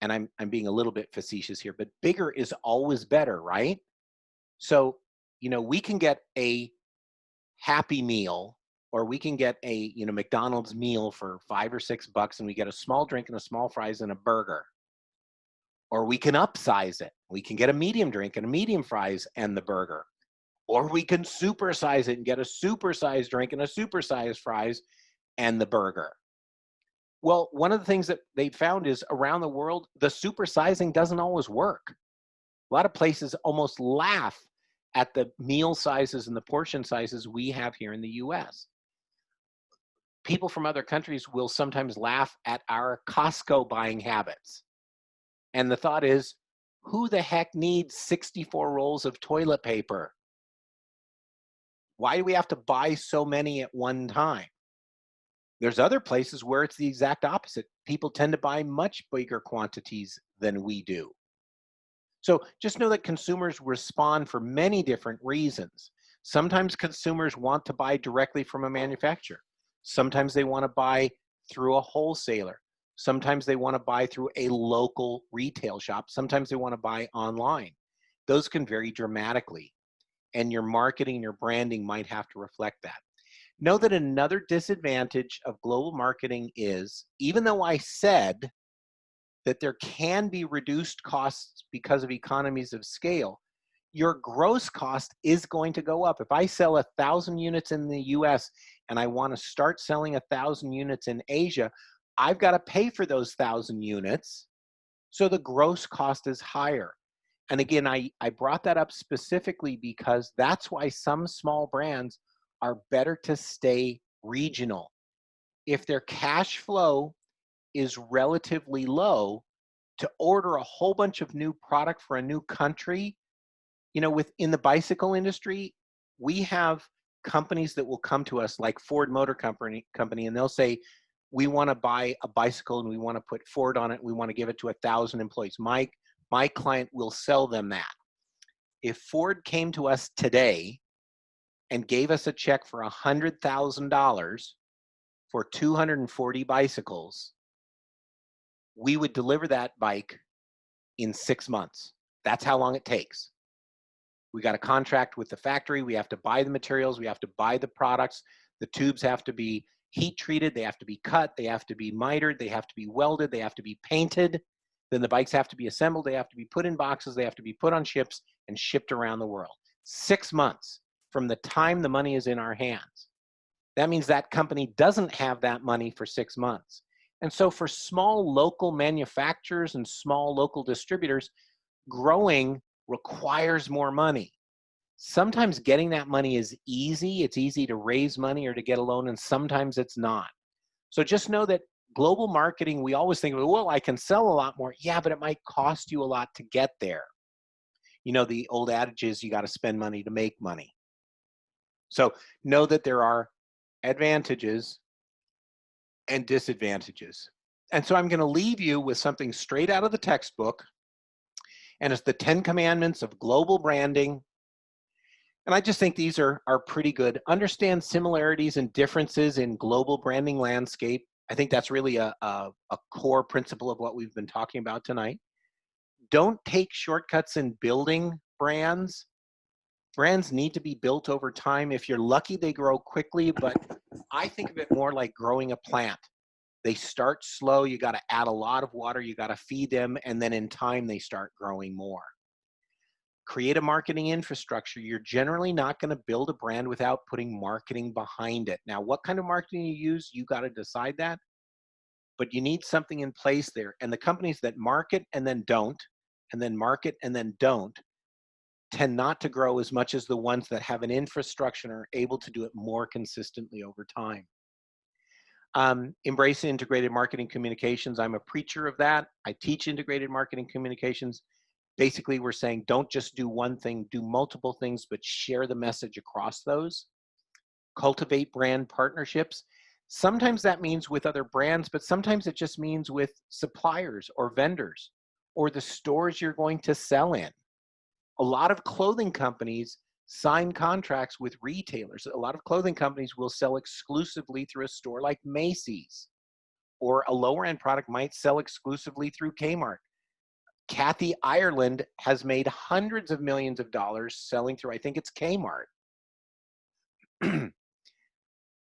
and I'm being a little bit facetious here, but bigger is always better, right? So, you know, we can get a Happy Meal, or we can get a, you know, McDonald's meal for $5 or $6 and we get a small drink and a small fries and a burger. Or we can upsize it. We can get a medium drink and a medium fries and the burger. Or we can supersize it and get a supersized drink and a supersized fries and the burger. Well, one of the things that they found is around the world, the supersizing doesn't always work. A lot of places almost laugh at the meal sizes and the portion sizes we have here in the US. People from other countries will sometimes laugh at our Costco buying habits. And the thought is, who the heck needs 64 rolls of toilet paper? Why do we have to buy so many at one time? There's other places where it's the exact opposite. People tend to buy much bigger quantities than we do. So just know that consumers respond for many different reasons. Sometimes consumers want to buy directly from a manufacturer. Sometimes they want to buy through a wholesaler. Sometimes they want to buy through a local retail shop. Sometimes they want to buy online. Those can vary dramatically, and your marketing and your branding might have to reflect that. Know that another disadvantage of global marketing is, even though I said that there can be reduced costs because of economies of scale, your gross cost is going to go up. If I sell 1,000 units in the US and I want to start selling 1,000 units in Asia, I've got to pay for those 1,000 units. So the gross cost is higher. And again, I brought that up specifically because that's why some small brands are better to stay regional. If their cash flow is relatively low, to order a whole bunch of new product for a new country, you know, within the bicycle industry, we have companies that will come to us like Ford Motor Company, and they'll say, we want to buy a bicycle and we want to put Ford on it. We want to give it to 1,000 employees. My client will sell them that. If Ford came to us today and gave us a check for $100,000 for 240 bicycles, we would deliver that bike in 6 months. That's how long it takes. We got a contract with the factory. We have to buy the materials. We have to buy the products. The tubes have to be heat treated. They have to be cut. They have to be mitered. They have to be welded. They have to be painted. Then the bikes have to be assembled. They have to be put in boxes. They have to be put on ships and shipped around the world. 6 months from the time the money is in our hands. That means that company doesn't have that money for 6 months. And so for small local manufacturers and small local distributors, growing requires more money. Sometimes getting that money is easy. It's easy to raise money or to get a loan, and sometimes it's not. So just know that global marketing, we always think, well, I can sell a lot more. Yeah, but it might cost you a lot to get there. You know, the old adage is you got to spend money to make money. So know that there are advantages and disadvantages. And so I'm going to leave you with something straight out of the textbook, and it's the 10 Commandments of global branding. And I just think these are pretty good. Understand similarities and differences in global branding landscape. I think that's really a core principle of what we've been talking about tonight. Don't take shortcuts in building brands. Brands need to be built over time. If you're lucky, they grow quickly, but I think of it more like growing a plant. They start slow, you got to add a lot of water, you got to feed them, and then in time they start growing more. Create a marketing infrastructure. You're generally not going to build a brand without putting marketing behind it. Now, what kind of marketing you use, you got to decide that, but you need something in place there. And the companies that market and then don't, and then market and then don't, tend not to grow as much as the ones that have an infrastructure and are able to do it more consistently over time. Embrace integrated marketing communications. I'm a preacher of that. I teach integrated marketing communications. Basically, we're saying don't just do one thing, do multiple things, but share the message across those. Cultivate brand partnerships. Sometimes that means with other brands, but sometimes it just means with suppliers or vendors or the stores you're going to sell in. A lot of clothing companies sign contracts with retailers. A lot of clothing companies will sell exclusively through a store like Macy's, or a lower end product might sell exclusively through Kmart. Kathy Ireland has made hundreds of millions of dollars selling through, I think it's Kmart.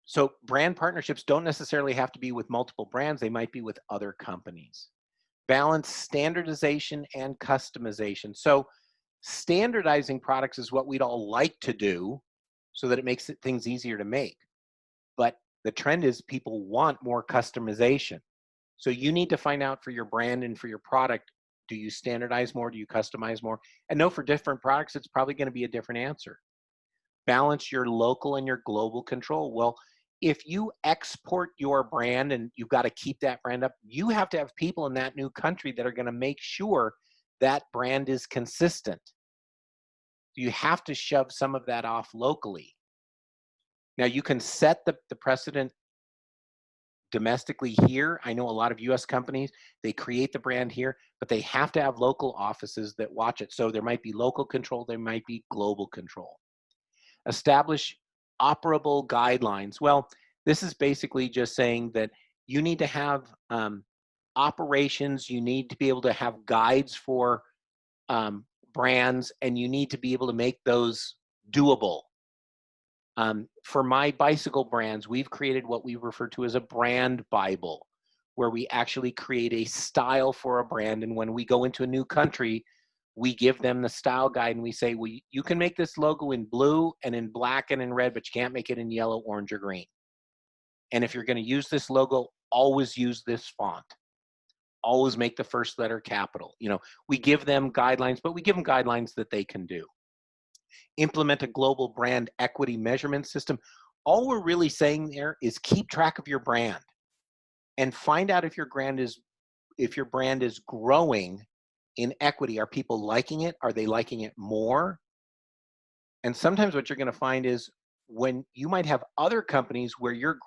So brand partnerships don't necessarily have to be with multiple brands. They might be with other companies. Balance standardization and customization. So standardizing products is what we'd all like to do so that it makes things easier to make. But the trend is people want more customization. So you need to find out for your brand and for your product, do you standardize more? Do you customize more? And know for different products, it's probably going to be a different answer. Balance your local and your global control. Well, if you export your brand and you've got to keep that brand up, you have to have people in that new country that are going to make sure that brand is consistent. You have to shove some of that off locally. Now you can set the precedent domestically here. I know a lot of US companies, they create the brand here, but they have to have local offices that watch it. So there might be local control, there might be global control. Establish operable guidelines. Well, this is basically just saying that you need to have operations, you need to be able to have guides for brands, and you need to be able to make those doable. For my bicycle brands, we've created what we refer to as a brand Bible, where we actually create a style for a brand. And when we go into a new country, we give them the style guide and we say, well, you can make this logo in blue and in black and in red, but you can't make it in yellow, orange, or green. And if you're going to use this logo, always use this font. Always make the first letter capital. You know, we give them guidelines, but we give them guidelines that they can do. Implement a global brand equity measurement system. All we're really saying there is keep track of your brand and find out if your brand is growing in equity. Are people liking it? Are they liking it more? And sometimes what you're going to find is when you might have other companies where your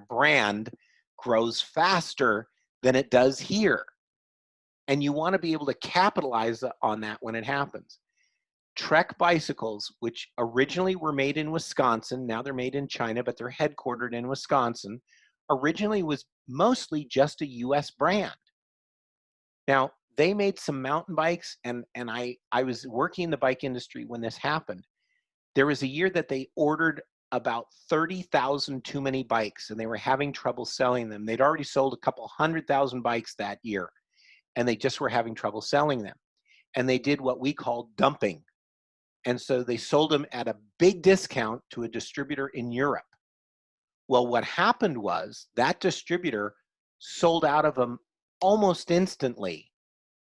brand grows faster than it does here. And you want to be able to capitalize on that when it happens. Trek bicycles, which originally were made in Wisconsin, now they're made in China, but they're headquartered in Wisconsin, originally was mostly just a US brand. Now, they made some mountain bikes, and I was working in the bike industry when this happened. There was a year that they ordered about 30,000 too many bikes, and they were having trouble selling them. They'd already sold a couple 100,000 bikes that year, and they just were having trouble selling them. And they did what we call dumping. And so they sold them at a big discount to a distributor in Europe. Well, what happened was that distributor sold out of them almost instantly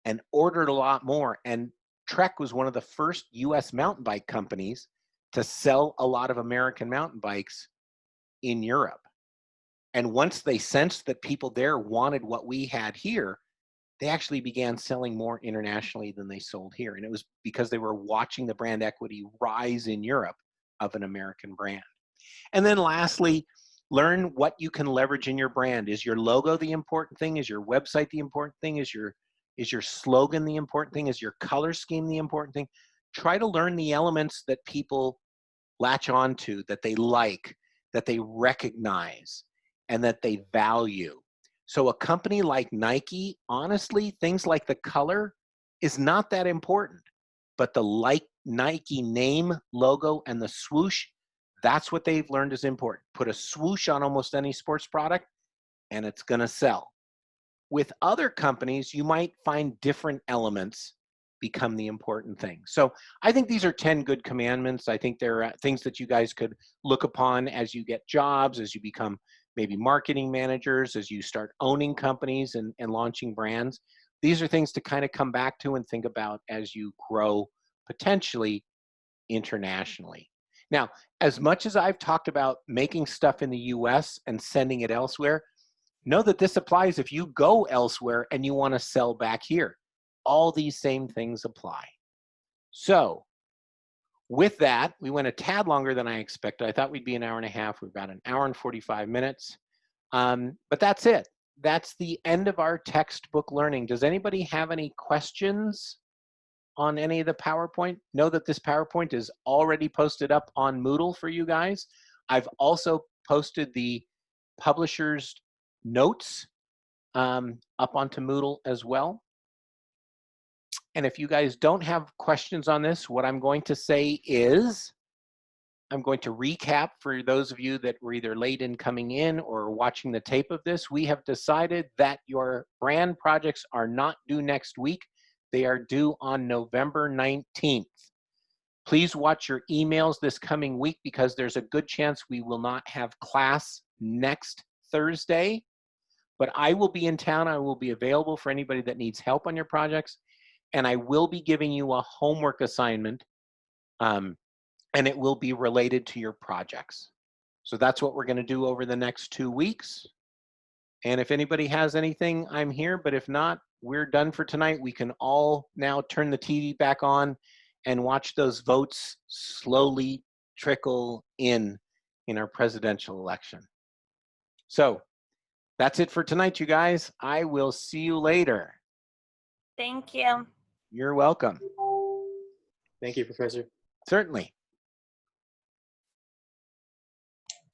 and ordered a lot more. And Trek was one of the first US mountain bike companies to sell a lot of American mountain bikes in Europe. And once they sensed that people there wanted what we had here, they actually began selling more internationally than they sold here. And it was because they were watching the brand equity rise in Europe of an American brand. And then lastly, learn what you can leverage in your brand. Is your logo the important thing? Is your website the important thing? Is your slogan the important thing? Is your color scheme the important thing? try to learn the elements that people latch on to, that they like, that they recognize, and that they value. So a company like Nike, honestly, things like the color is not that important, but the Nike name, logo, and the swoosh, that's what they've learned is important. Put a swoosh on almost any sports product and it's gonna sell. With other companies, you might find different elements become the important thing. So I think these are 10 good commandments. I think they're things that you guys could look upon as you get jobs, as you become maybe marketing managers, as you start owning companies and launching brands. These are things to kind of come back to and think about as you grow potentially internationally. Now, as much as I've talked about making stuff in the US and sending it elsewhere, know that this applies if you go elsewhere and you want to sell back here. All these same things apply. So with that, we went a tad longer than I expected. I thought we'd be an hour and a half. We've got an hour and 45 minutes. But that's it. That's the end of our textbook learning. Does anybody have any questions on any of the PowerPoint? Know that this PowerPoint is already posted up on Moodle for you guys. I've also posted the publisher's notes up onto Moodle as well. And if you guys don't have questions on this, what I'm going to say is, I'm going to recap for those of you that were either late in coming in or watching the tape of this. We have decided that your brand projects are not due next week. They are due on November 19th. Please watch your emails this coming week because there's a good chance we will not have class next Thursday. But I will be in town. I will be available for anybody that needs help on your projects. And I will be giving you a homework assignment, and it will be related to your projects. So that's what we're going to do over the next 2 weeks. And if anybody has anything, I'm here. But if not, we're done for tonight. We can all now turn the TV back on and watch those votes slowly trickle in our presidential election. So that's it for tonight, you guys. I will see you later. Thank you. You're welcome. Thank you, Professor. Certainly.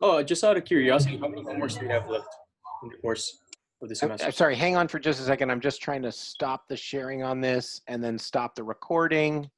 Oh, just out of curiosity, how many homeworks do you have left in the course of the semester? Sorry, hang on for just a second. I'm just trying to stop the sharing on this and then stop the recording.